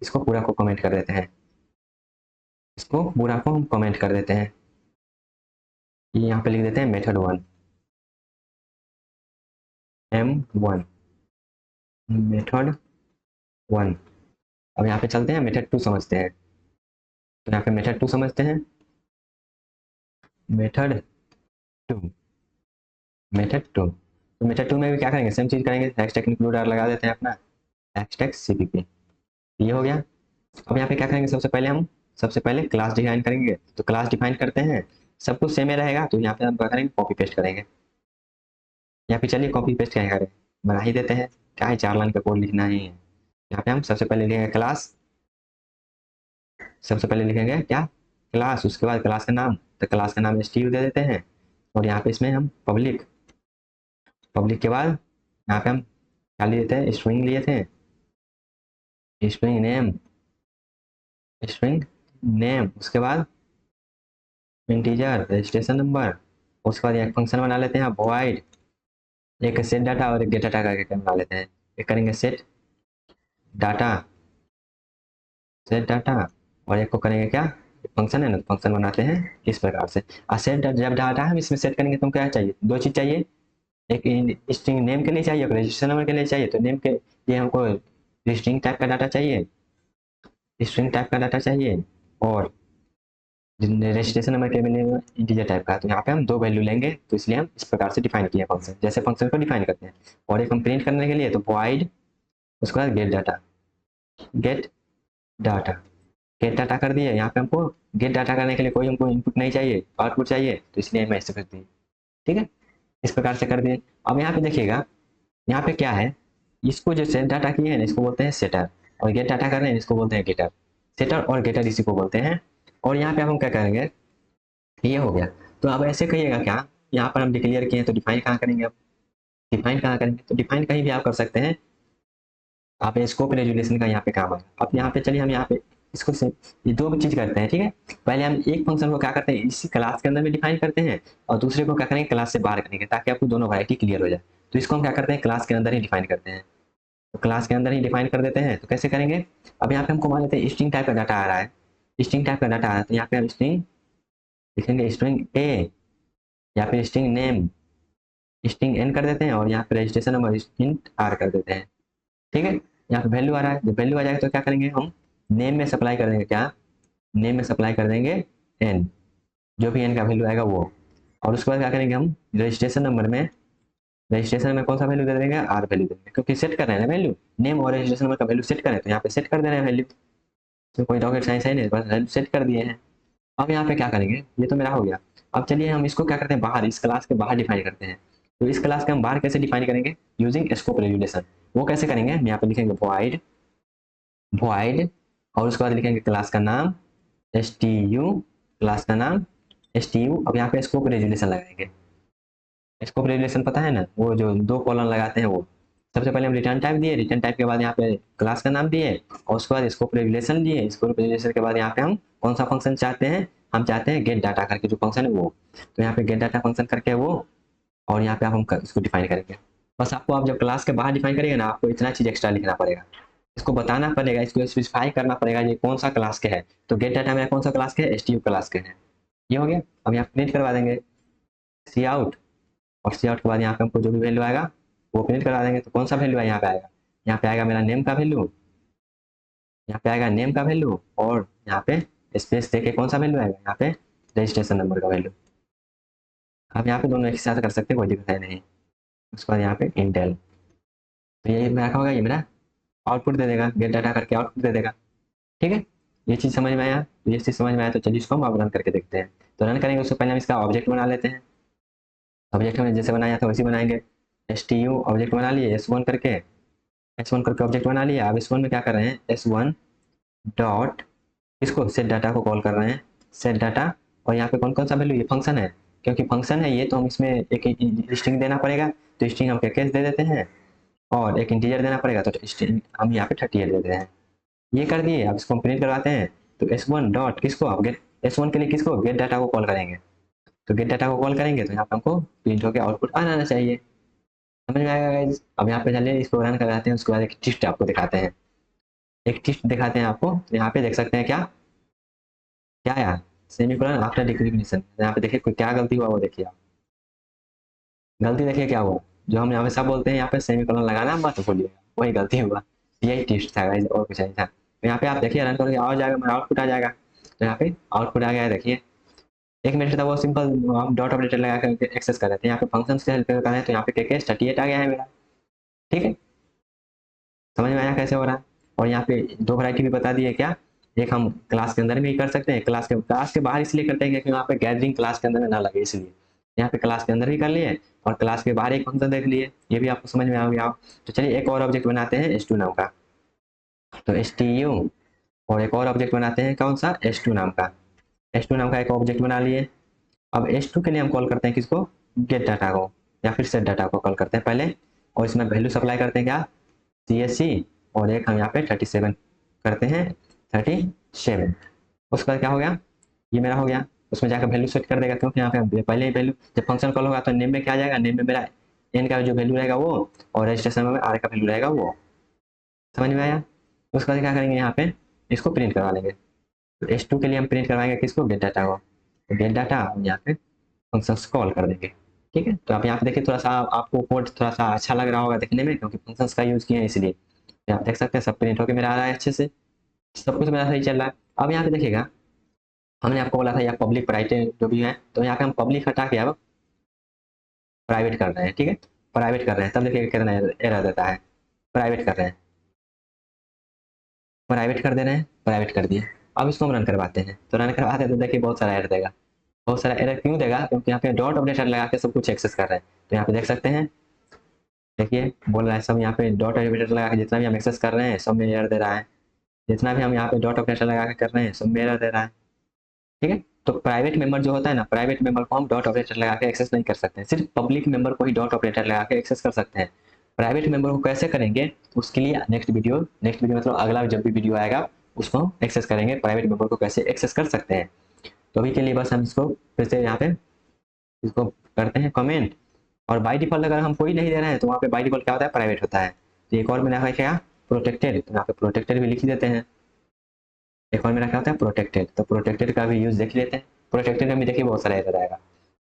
इसको पूरा को कमेंट कर देते हैं, इसको पूरा को हम कमेंट कर देते हैं। यहाँ पे लिख देते हैं मेथड 1 M1 मेथड 1। अब यहाँ पे चलते हैं मेथड 2 समझते हैं। तो यहाँ पे मेथड 2 समझते हैं, मेथड 2 तो मेथड 2 में भी क्या करेंगे, सेम चीज करेंगे, हैशटैग इंक्लूड आर लगा देते हैं अपना, हैशटैग CPP, ये हो गया। अब यहाँ पे क्या करेंगे, सबसे पहले क्लास डिफाइन करेंगे। तो क्लास डिफाइन करते हैं, सब कुछ सेम ही रहेगा, तो यहाँ पे हम क्या करेंगे, कॉपी पेस्ट करेंगे। यहाँ पे चलिए कॉपी पेस्ट क्या करें, बना ही देते हैं, क्या है 4 लाइन का कोड लिखना ही है। यहाँ पे हम सबसे पहले लिखेंगे क्लास, सबसे पहले लिखेंगे क्या, क्लास, उसके बाद क्लास का नाम, तो क्लास का नाम STU दे देते हैं। और यहाँ पे इसमें हम पब्लिक के बाद यहाँ पे हम क्या लिए थे, स्ट्रिंग लिए थे, स्ट्रिंग नेम, उसके बाद इंटीजर रजिस्ट्रेशन नंबर, उसके बाद एक फंक्शन बना लेते हैं void, एक सेट डाटा और एक गेट डाटा करके बना लेते हैं। एक करेंगे सेट डाटा और एक को करेंगे क्या, फंक्शन है ना, फंक्शन बनाते हैं इस प्रकार से। और सेट जब डाटा हम इसमें सेट करेंगे तो क्या चाहिए, दो चीज चाहिए, एक स्ट्रिंग नेम के लिए चाहिए, एक रजिस्ट्रेशन नंबर के लिए चाहिए। तो नेम के लिए हमको स्ट्रिंग टाइप का डाटा चाहिए, और रजिस्ट्रेशन नंबर के लिए इंटीजर टाइप का। तो यहाँ पे हम दो वैल्यू लेंगे, तो इसलिए हम इस प्रकार से डिफाइन किए फंक्शन, जैसे फंक्शन को डिफाइन करते हैं। और एक हम प्रिंट करने के लिए तो void, उसके बाद गेट डाटा कर दिए। यहाँ पे हमको गेट डाटा करने के लिए कोई हमको इनपुट नहीं चाहिए, आउटपुट चाहिए, तो इसलिए हम ऐसे कर दिए, ठीक है, इस प्रकार से कर दिए। अब यहाँ पे देखिएगा, यहाँ पे क्या है, इसको जो सेट डाटा किए हैं ना, इसको बोलते हैं सेटर, और गेट डाटा कर रहे हैं इसको बोलते हैं गेटर। सेटर और गेटर इसी को बोलते हैं। और यहाँ पे हम क्या करेंगे, ये हो गया। तो अब ऐसे कहिएगा क्या, यहाँ पर हम डिक्लेयर किए हैं तो डिफाइन कहाँ करेंगे, अब डिफाइन कहाँ करेंगे, तो डिफाइन कहीं भी आप कर सकते हैं, आप स्कोप रेजुलेशन का यहाँ पे काम है। अब यहाँ पे चलिए हम यहाँ पे इसको से ये दो चीज करते हैं, ठीक है। पहले हम एक फंक्शन को क्या करते हैं, इसी क्लास के अंदर में डिफाइन करते हैं, और दूसरे को क्या करेंगे, क्लास से बाहर करेंगे, ताकि आपको दोनों वैरायटी क्लियर हो जाए। तो इसको हम क्या करते हैं, क्लास के अंदर ही डिफाइन करते हैं, तो क्लास के अंदर ही डिफाइन कर देते हैं। तो कैसे करेंगे, अब यहाँ पे हमको मान लेते हैं स्ट्रिंग टाइप का डाटा आ रहा है, तो यहाँ पे हम स्ट्रिंग लिखेंगे, स्ट्रिंग ए, या फिर स्ट्रिंग नेम, स्ट्रिंग एन कर देते हैं, और यहाँ पे रजिस्ट्रेशन नंबर इंट आर कर देते हैं, ठीक है। यहाँ पे वैल्यू आ रहा है, जब वैल्यू आ जाएगा तो क्या करेंगे, हम नेम में सप्लाई कर देंगे, क्या नेम में सप्लाई कर देंगे एन, जो भी एन का वैल्यू आएगा वो। और उसके बाद क्या करेंगे, हम रजिस्ट्रेशन में कौन सा वैल्यू दे देंगे, आर वैल्यू देंगे, क्योंकि सेट कर रहे हैं ना वैल्यू, नेम और रजिस्ट्रेशन नंबर का वैल्यू सेट करें, तो यहाँ पे सेट कर दे रहे हैं वैल्यू, तो कोई रॉकेट साइंस है नहीं, बस वैल्यू सेट कर दिए हैं। अब यहाँ पे क्या करेंगे, ये तो मेरा हो गया। अब चलिए हम इसको क्या करते हैं, बाहर इस क्लास के बाहर डिफाइन करते हैं। तो इस क्लास के हम बाहर कैसे डिफाइन करेंगे, यूजिंग स्कोप रेजुलेशन। वो कैसे करेंगे, हम यहाँ पे लिखेंगे void, और उसके बाद लिखेंगे क्लास का नाम STU। अब यहाँ पे स्कोप रेजुलेशन लगाएंगे, स्कोप रेजुलेशन पता है ना, वो जो दो कॉलम लगाते हैं वो, सबसे पहले हम रिटर्न टाइप दिए, रिटर्न टाइप के बाद यहाँ पे क्लास का नाम दिए और उसके बाद स्कोप रेगुलेशन दिए। स्कोप रेगुलेशन के बाद यहाँ पे हम कौन सा फंक्शन चाहते हैं, हम चाहते हैं गेट डाटा करके जो फंक्शन है वो। तो यहाँ पे गेट डाटा फंक्शन करके वो, और यहाँ पे आप हम इसको डिफाइन करेंगे। बस आपको आप जब क्लास के बाहर डिफाइन करेंगे ना, आपको इतना चीज एक्स्ट्रा लिखना पड़ेगा, इसको बताना पड़ेगा, इसको स्पेसिफाई करना पड़ेगा ये कौन सा क्लास के है। तो गेट डाटा मेरा कौन सा क्लास के है, एसटीयू क्लास के है। ये हो गया। अब यहाँ प्रिंट करवा देंगे सी आउट, और सी आउट के बाद यहाँ पे हमको जो भी वैल्यू आएगा वो प्रिंट करवा देंगे। तो कौन सा वैल्यू है यहाँ पे आएगा, यहाँ पे आएगा मेरा नेम का वैल्यू, यहाँ पे आएगा नेम का वैल्यू, और यहाँ पे स्पेस देके कौन सा वैल्यू आएगा, यहाँ पे रजिस्ट्रेशन नंबर का वैल्यू। आप यहाँ पे दोनों एक साथ कर सकते हैं, कोई दिक्कत है नहीं। उसके बाद यहाँ पे इंटेल, तो ये मैं रखा होगा, ये मेरा आउटपुट दे देगा, गेट डाटा करके आउटपुट दे देगा। ठीक है, ये चीज़ समझ में आया। तो ये चीज़ समझ में आया तो चलिए इसको हम अब रन करके देखते हैं। तो रन करेंगे उससे पहले हम इसका ऑब्जेक्ट बना लेते हैं। ऑब्जेक्ट हमने जैसे बनाया था वैसे बनाएंगे। एस टी यू ऑब्जेक्ट बना लिए S1 करके, S1 करके ऑब्जेक्ट बना लिया। अब S1 में क्या कर रहे हैं, S1 डॉट, इसको सेट डाटा को कॉल कर रहे हैं, सेट डाटा। और यहाँ पे कौन कौन सा वैल्यू, ये फंक्शन है, क्योंकि फंक्शन है ये तो हम इसमें एक स्ट्रिंग देना पड़ेगा। तो स्ट्रिंग हम कैश दे देते हैं, और एक इंटीजर देना पड़ेगा, तो स्ट्रिंग हम यहाँ पे 38 दे देते हैं। ये कर दिए। अब इसको हम प्रिंट करवाते हैं। तो S1 डॉट किसको, अब गेट S1 के लिए किसको, गेट डाटा को कॉल करेंगे। तो गेट डाटा को कॉल करेंगे तो यहाँ पे हमको प्रिंट होकर आउटपुट आना चाहिए। समझ में आएगा गाइस। अब यहाँ पे चलिए इसको रन कराते हैं, उसके बाद एक टिस्ट आपको दिखाते हैं, एक टिस्ट दिखाते हैं आपको। तो यहाँ पे देख सकते हैं क्या क्या यार, सेमीकोलन आफ्टर डिक्रिमिनेशन। यहाँ पे देखिए कोई क्या गलती हुआ वो देखिए आप, गलती देखिए क्या हुआ। जो हम हमेशा बोलते हैं यहाँ पे सेमीकोलन लगाना मत भूलिएगा, वही गलती हुआ। यही टिस्ट था गाइस, और कुछ नहीं था। तो यहाँ पे आप देखिए रन करके आ जाएगा, मेरा आउटपुट आ जाएगा। तो यहाँ पे आउटपुट आ गया है, देखिए। एक मिनट था वो सिंपल हम डॉट ऑपरेटर लगा कर एक्सेस कर रहे थे, यहाँ पे फंक्शन से हेल्प कर रहे हैं। तो यहाँ पे केस 38 आ गया है मेरा। ठीक है, समझ में आया कैसे हो रहा है। और यहाँ पे दो वैरायटी भी बता दी है क्या, एक हम क्लास के अंदर में ही कर सकते हैं, क्लास के बाहर इसलिए करते हैं क्योंकि वहाँ पे गैदरिंग क्लास के अंदर में ना लगे, इसलिए यहाँ पे क्लास के अंदर ही कर लिए और क्लास के बाहर एक फंक्शन देख लिए। ये भी आपको समझ में आ गया। तो चलिए एक और ऑब्जेक्ट बनाते हैं S2 नाम का। तो STU, और एक और ऑब्जेक्ट बनाते हैं कौन सा, S2 नाम का। S2 नाम का एक ऑब्जेक्ट बना लिए। अब S2 के लिए हम कॉल करते हैं किसको, गेट डाटा को, या फिर सेट डाटा को कॉल करते हैं पहले। और इसमें वैल्यू सप्लाई करते हैं क्या, CSC, और एक हम यहाँ पे 37 करते हैं, 37। उसके बाद क्या हो गया, ये मेरा हो गया। उसमें जाकर वैल्यू सेट कर देगा, क्योंकि यहाँ पे पहले ही वैल्यू, जब फंक्शन कॉल होगा तो नेम में क्या आ जाएगा, नेम में मेरा n का जो वैल्यू रहेगा वो, और रजिस्ट्रेशन में r का वैल्यू रहेगा वो। समझ में आया। उसके बाद क्या करेंगे, यहाँ पे इसको प्रिंट करवा लेंगे। तो S2 के लिए हम प्रिंट करवाएंगे किसको, गेट डाटा को। तो गेट डाटा यहाँ पे फंक्शन कॉल कर देंगे। ठीक है, तो आप यहाँ पे देखिए थोड़ा सा आपको कोड थोड़ा सा अच्छा लग रहा होगा देखने में, क्योंकि फंक्शंस का यूज किए हैं इसलिए। आप देख सकते हैं सब प्रिंट होकर मेरा आ रहा है अच्छे से, सब कुछ मेरा सही चल रहा है। अब यहाँ पे देखिएगा, हमने आपको बोला था यहाँ पब्लिक प्राइवेट जो भी है, तो यहाँ पे हम पब्लिक हटा के अब प्राइवेट कर रहे हैं। ठीक है, प्राइवेट कर रहे हैं, तब देखिए कितना एरर देता है। प्राइवेट कर रहे हैं, प्राइवेट कर दे रहे हैं, प्राइवेट कर दिए। अब इसको हम रन करवाते हैं। तो रन करवाते हैं तो देखिए बहुत सारा एरर देगा। बहुत सारा एरर क्यों देगा, क्योंकि यहाँ पे डॉट ऑपरेटर लगा के सब कुछ एक्सेस कर रहे हैं। तो यहाँ पे देख सकते हैं, देखिए बोल रहा है सब यहाँ पे डॉट ऑपरेटर लगा के जितना भी हम एक्सेस कर रहे हैं सब में एरर दे रहा है। जितना भी हम यहाँ पे डॉट ऑपरेटर लगा के कर रहे हैं सब में एरर दे रहा है। ठीक है, तो प्राइवेट मेंबर जो होता है ना, प्राइवेट मेंबर को हम डॉट ऑपरेटर लगा के एक्सेस नहीं कर सकते हैं, सिर्फ पब्लिक मेंबर को ही डॉट ऑपरेटर लगा के एक्सेस कर सकते हैं। प्राइवेट मेंबर को कैसे करेंगे, उसके लिए नेक्स्ट वीडियो मतलब अगला जब भी वीडियो आएगा उसको हम एक्सेस करेंगे, प्राइवेट मेंबर को कैसे एक्सेस कर सकते हैं। तो अभी के लिए बस हम इसको फिर से यहाँ पे इसको करते हैं कमेंट। और बाई डिफॉल्ट अगर हम कोई नहीं दे रहे हैं तो वहाँ पे बाई डिफॉल्ट क्या होता है, प्राइवेट होता है। तो एक और मैंने क्या, प्रोटेक्टेड, तो यहाँ पे प्रोटेक्टेड भी लिख देते हैं। एक और मेरा क्या होता है, प्रोटेक्टेड, तो प्रोटेक्टेड का भी यूज देख लेते हैं। प्रोटेक्टेड में भी देखिए बहुत सारा एरर आएगा,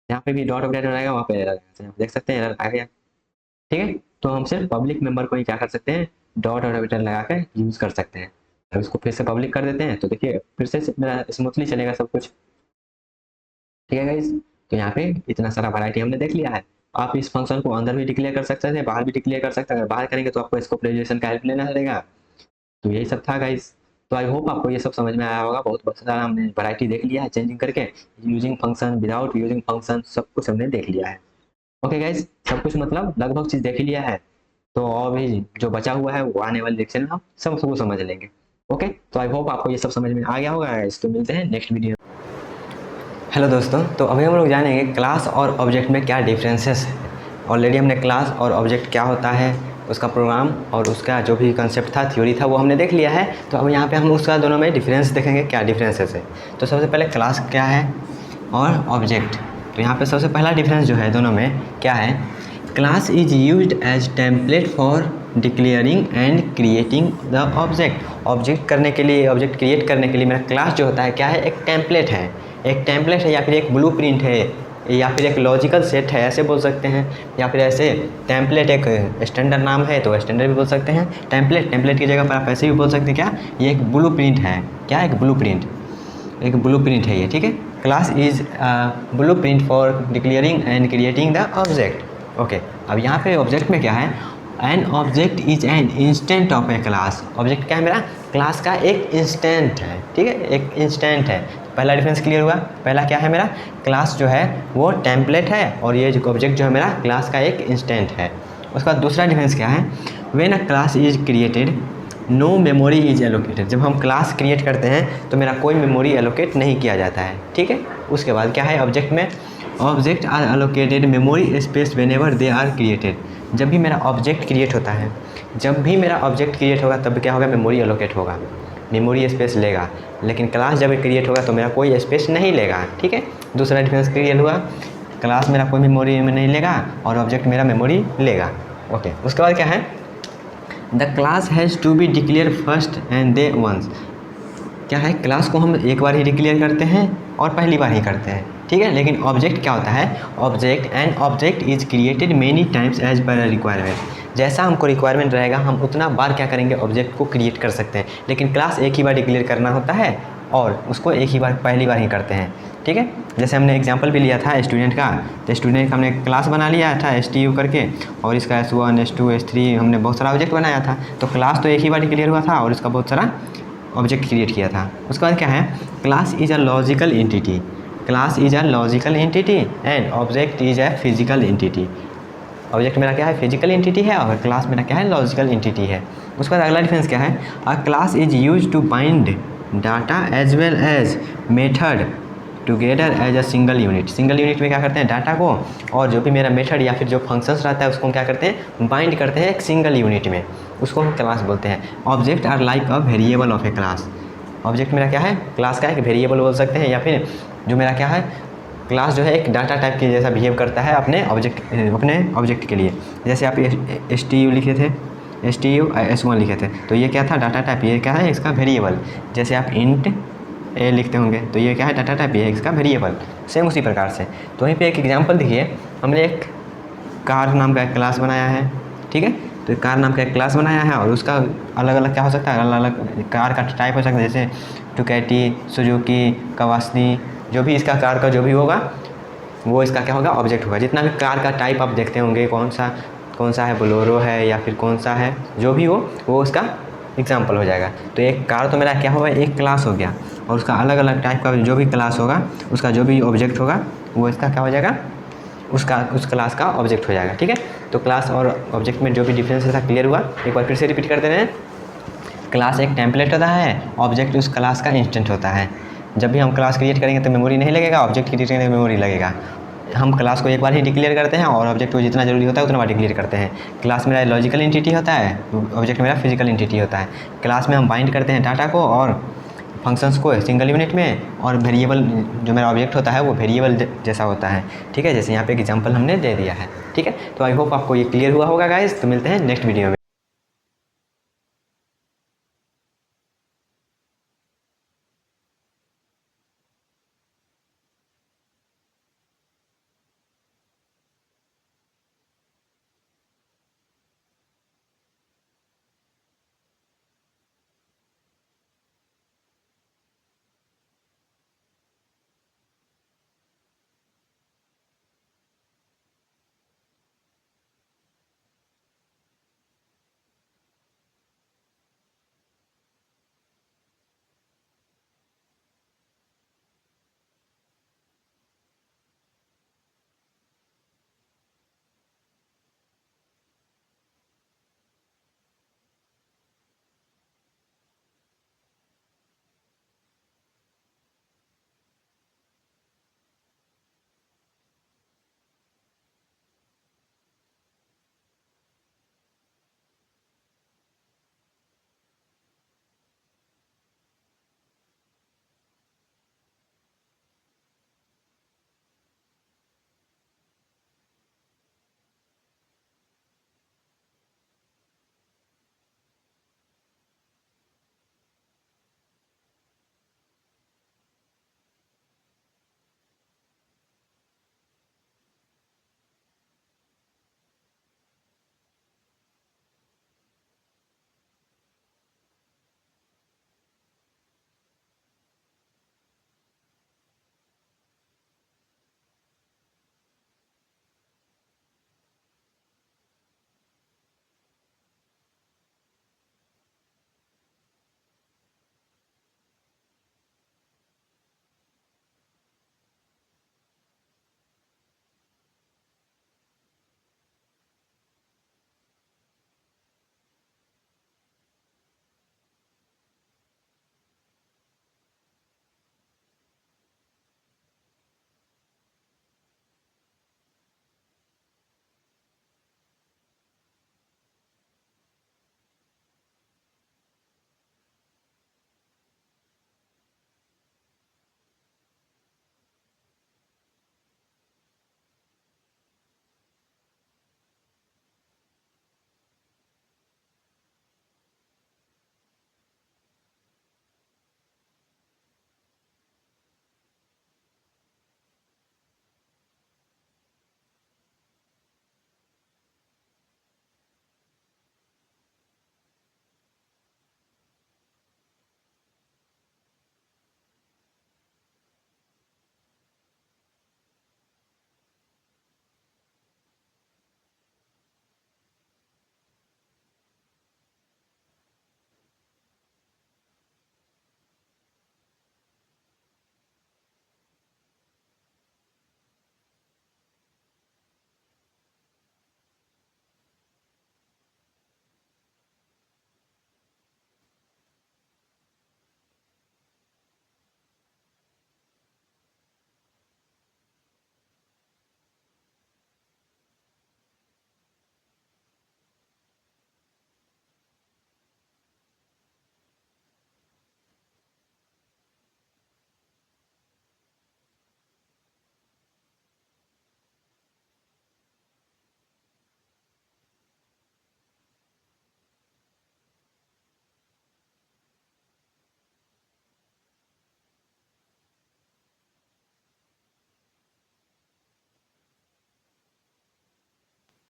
यहाँ पे भी डॉट ऑपरेटर आएगा, वहाँ पे एरर आएगा, तो देख सकते हैं एरर आ गया। ठीक है, तो हम सिर्फ पब्लिक मेंबर को ही क्या कर सकते हैं, डॉट ऑपरेटर लगा कर यूज कर सकते हैं। अब इसको फिर से पब्लिक कर देते हैं, तो देखिए फिर से मेरा स्मूथली चलेगा सब कुछ। ठीक है गाइस, तो यहाँ पे इतना सारा वैरायटी हमने देख लिया है। आप इस फंक्शन को अंदर भी डिक्लेयर कर सकते थे, बाहर भी डिक्लेयर कर सकते हैं। अगर बाहर करेंगे तो आपको स्कोप रेजुलेशन का हेल्प लेना पड़ेगा। तो यही सब था गाइस। तो आई होप आपको ये सब समझ में आया होगा। बहुत बहुत सारा हमने वैरायटी देख लिया है चेंजिंग करके, using function, without using function, सब कुछ हमने देख लिया है। ओके गाइस, सब कुछ मतलब लगभग चीज देख ही लिया है। तो और भी जो बचा हुआ है वो आने वाले लेक्चर में हम सबको समझ लेंगे। ओके, तो आई होप आपको ये सब समझ में आ गया होगा। इसको मिलते हैं नेक्स्ट वीडियो। हेलो दोस्तों, तो अभी हम लोग जानेंगे क्लास और ऑब्जेक्ट में क्या डिफरेंसेस है। ऑलरेडी हमने क्लास और ऑब्जेक्ट क्या होता है उसका प्रोग्राम और उसका जो भी कंसेप्ट था, थ्योरी था, वो हमने देख लिया है। तो अब यहाँ पे हम उसका दोनों में डिफरेंस देखेंगे, क्या डिफरेंसेस है। तो सबसे पहले क्लास क्या है और ऑब्जेक्ट। तो यहाँ पे सबसे पहला डिफरेंस जो है दोनों में क्या है, class is used as template for declaring and creating the object. Object करने के लिए, ऑब्जेक्ट क्रिएट करने के लिए मेरा क्लास जो होता है क्या है, एक टेम्पलेट है। एक टेम्पलेट है या फिर एक ब्लूप्रिंट है या फिर एक लॉजिकल सेट है, ऐसे बोल सकते हैं। या फिर ऐसे टेम्पलेट एक स्टैंडर्ड नाम है तो स्टैंडर्ड भी बोल सकते हैं। टेम्पलेट की जगह पर आप ऐसे भी बोल सकते हैं क्या, ये एक ब्लूप्रिंट है। क्या, एक ब्लूप्रिंट है ये, ठीक है। Class is blueprint for declaring and creating the object. Okay, अब यहाँ पे ऑब्जेक्ट में क्या है, an object is an instant of a class. Object क्या है मेरा, क्लास का एक इंस्टेंट है, ठीक है, एक इंस्टेंट है। पहला डिफरेंस क्लियर हुआ। पहला क्या है मेरा, क्लास जो है वो टेम्पलेट है और ये जो ऑब्जेक्ट जो है मेरा क्लास का एक इंस्टेंट है। उसका दूसरा डिफरेंस क्या है, when a class is created no memory is allocated. जब हम क्लास क्रिएट करते हैं तो मेरा कोई मेमोरी एलोकेट नहीं किया जाता है, ठीक है। उसके बाद क्या है ऑब्जेक्ट में, object are allocated memory space whenever they are created. जब भी मेरा ऑब्जेक्ट क्रिएट होता है, जब भी मेरा ऑब्जेक्ट क्रिएट होगा तब क्या होगा, मेमोरी एलोकेट होगा, मेमोरी स्पेस लेगा। लेकिन क्लास जब क्रिएट होगा तो मेरा कोई स्पेस नहीं लेगा, ठीक है। दूसरा डिफरेंस क्लियर हुआ, क्लास मेरा कोई मेमोरी में नहीं लेगा और ऑब्जेक्ट मेरा मेमोरी लेगा। ओके, उसके बाद क्या है, the class has to be declare first and they once. क्या है, क्लास को हम एक बार ही डिक्लेयर करते हैं और पहली बार ही करते हैं, ठीक है। लेकिन ऑब्जेक्ट क्या होता है, object is created many times as per requirement. जैसा हमको रिक्वायरमेंट रहेगा हम उतना बार क्या करेंगे, ऑब्जेक्ट को क्रिएट कर सकते हैं। लेकिन क्लास एक ही बार डिक्लेयर करना होता है और उसको एक ही बार पहली बार ही करते हैं, ठीक है। जैसे हमने एग्जांपल भी लिया था स्टूडेंट का, तो स्टूडेंट का हमने क्लास बना लिया था STU करके और इसका S1 S2 S3 हमने बहुत सारा ऑब्जेक्ट बनाया था। तो क्लास तो एक ही बार डिक्लेयर हुआ था और इसका बहुत सारा ऑब्जेक्ट क्रिएट किया था। उसके बाद क्या है, class is a logical entity. Class is a logical entity and object is a physical entity. Object मेरा क्या है, फिजिकल एंटिटी है और क्लास मेरा क्या है, लॉजिकल एंटिटी है। उसके बाद अगला डिफरेंस क्या है, a class is use to bind data as well as method together as a single unit. Single unit में क्या करते हैं, डाटा को और जो भी मेरा मेथड या फिर जो फंक्शंस रहता है उसको हम क्या करते हैं, बाइंड करते हैं एक सिंगल यूनिट में, उसको हम क्लास बोलते हैं। Object are like a variable of a class. Object मेरा क्या है, क्लास का एक वेरिएबल बोल सकते हैं, या फिर जो मेरा क्या है, क्लास जो है एक डाटा टाइप के जैसा बिहेव करता है अपने ऑब्जेक्ट के लिए। जैसे आप STU लिखे थे, STU S1 लिखे थे, तो ये क्या था, डाटा टाइप। ये क्या है, इसका वेरिएबल। जैसे आप इंट ए लिखते होंगे तो ये क्या है, डाटा टाइप, ये है इसका वेरिएबल। सेम उसी प्रकार से। तो वहीं पे एक एग्जांपल देखिए, हमने एक कार नाम का एक क्लास बनाया है, ठीक है। तो कार नाम का एक क्लास बनाया है और उसका अलग अलग क्या हो सकता है, अलग अलग कार का टाइप हो सकता है। जैसे डुकैटी, सुजुकी, कवासनी, जो भी इसका कार का जो भी होगा वो इसका क्या होगा, ऑब्जेक्ट होगा। जितना भी कार का टाइप आप देखते होंगे, कौन सा है, बोलेरो है या फिर कौन सा है, जो भी हो वो उसका एग्जाम्पल हो जाएगा। तो एक कार तो मेरा क्या होगा, एक क्लास हो गया और उसका अलग अलग टाइप का जो भी क्लास होगा, उसका जो भी ऑब्जेक्ट होगा वो इसका क्या हो जाएगा, उस क्लास का ऑब्जेक्ट हो जाएगा, ठीक है। तो क्लास और ऑब्जेक्ट में जो भी डिफरेंस था क्लियर हुआ। एक बार फिर से रिपीट कर दे रहे हैं, क्लास एक टेम्पलेट होता है, ऑब्जेक्ट उस क्लास का इंस्टेंट होता है। जब भी हम क्लास क्रिएट करेंगे तो मेमोरी नहीं लगेगा, ऑब्जेक्ट क्रिएट करेंगे तो मेमोरी लगेगा। हम क्लास को एक बार ही डिक्लेयर करते हैं और ऑब्जेक्ट को जितना जरूरी होता है उतना बार डिक्लेयर करते हैं। क्लास मेरा लॉजिकल एंटिटी होता है, ऑब्जेक्ट मेरा फिजिकल एंटिटी होता है। क्लास में हम बाइंड करते हैं डाटा को और फंक्शंस को सिंगल यूनिट में, और वेरिएबल जो मेरा ऑब्जेक्ट होता है वो वेरिएबल जैसा होता है, ठीक है। जैसे यहाँ पे एग्जांपल हमने दे दिया है, ठीक है। तो आई होप आपको ये क्लियर हुआ होगा गाइस। तो मिलते हैं नेक्स्ट वीडियो में।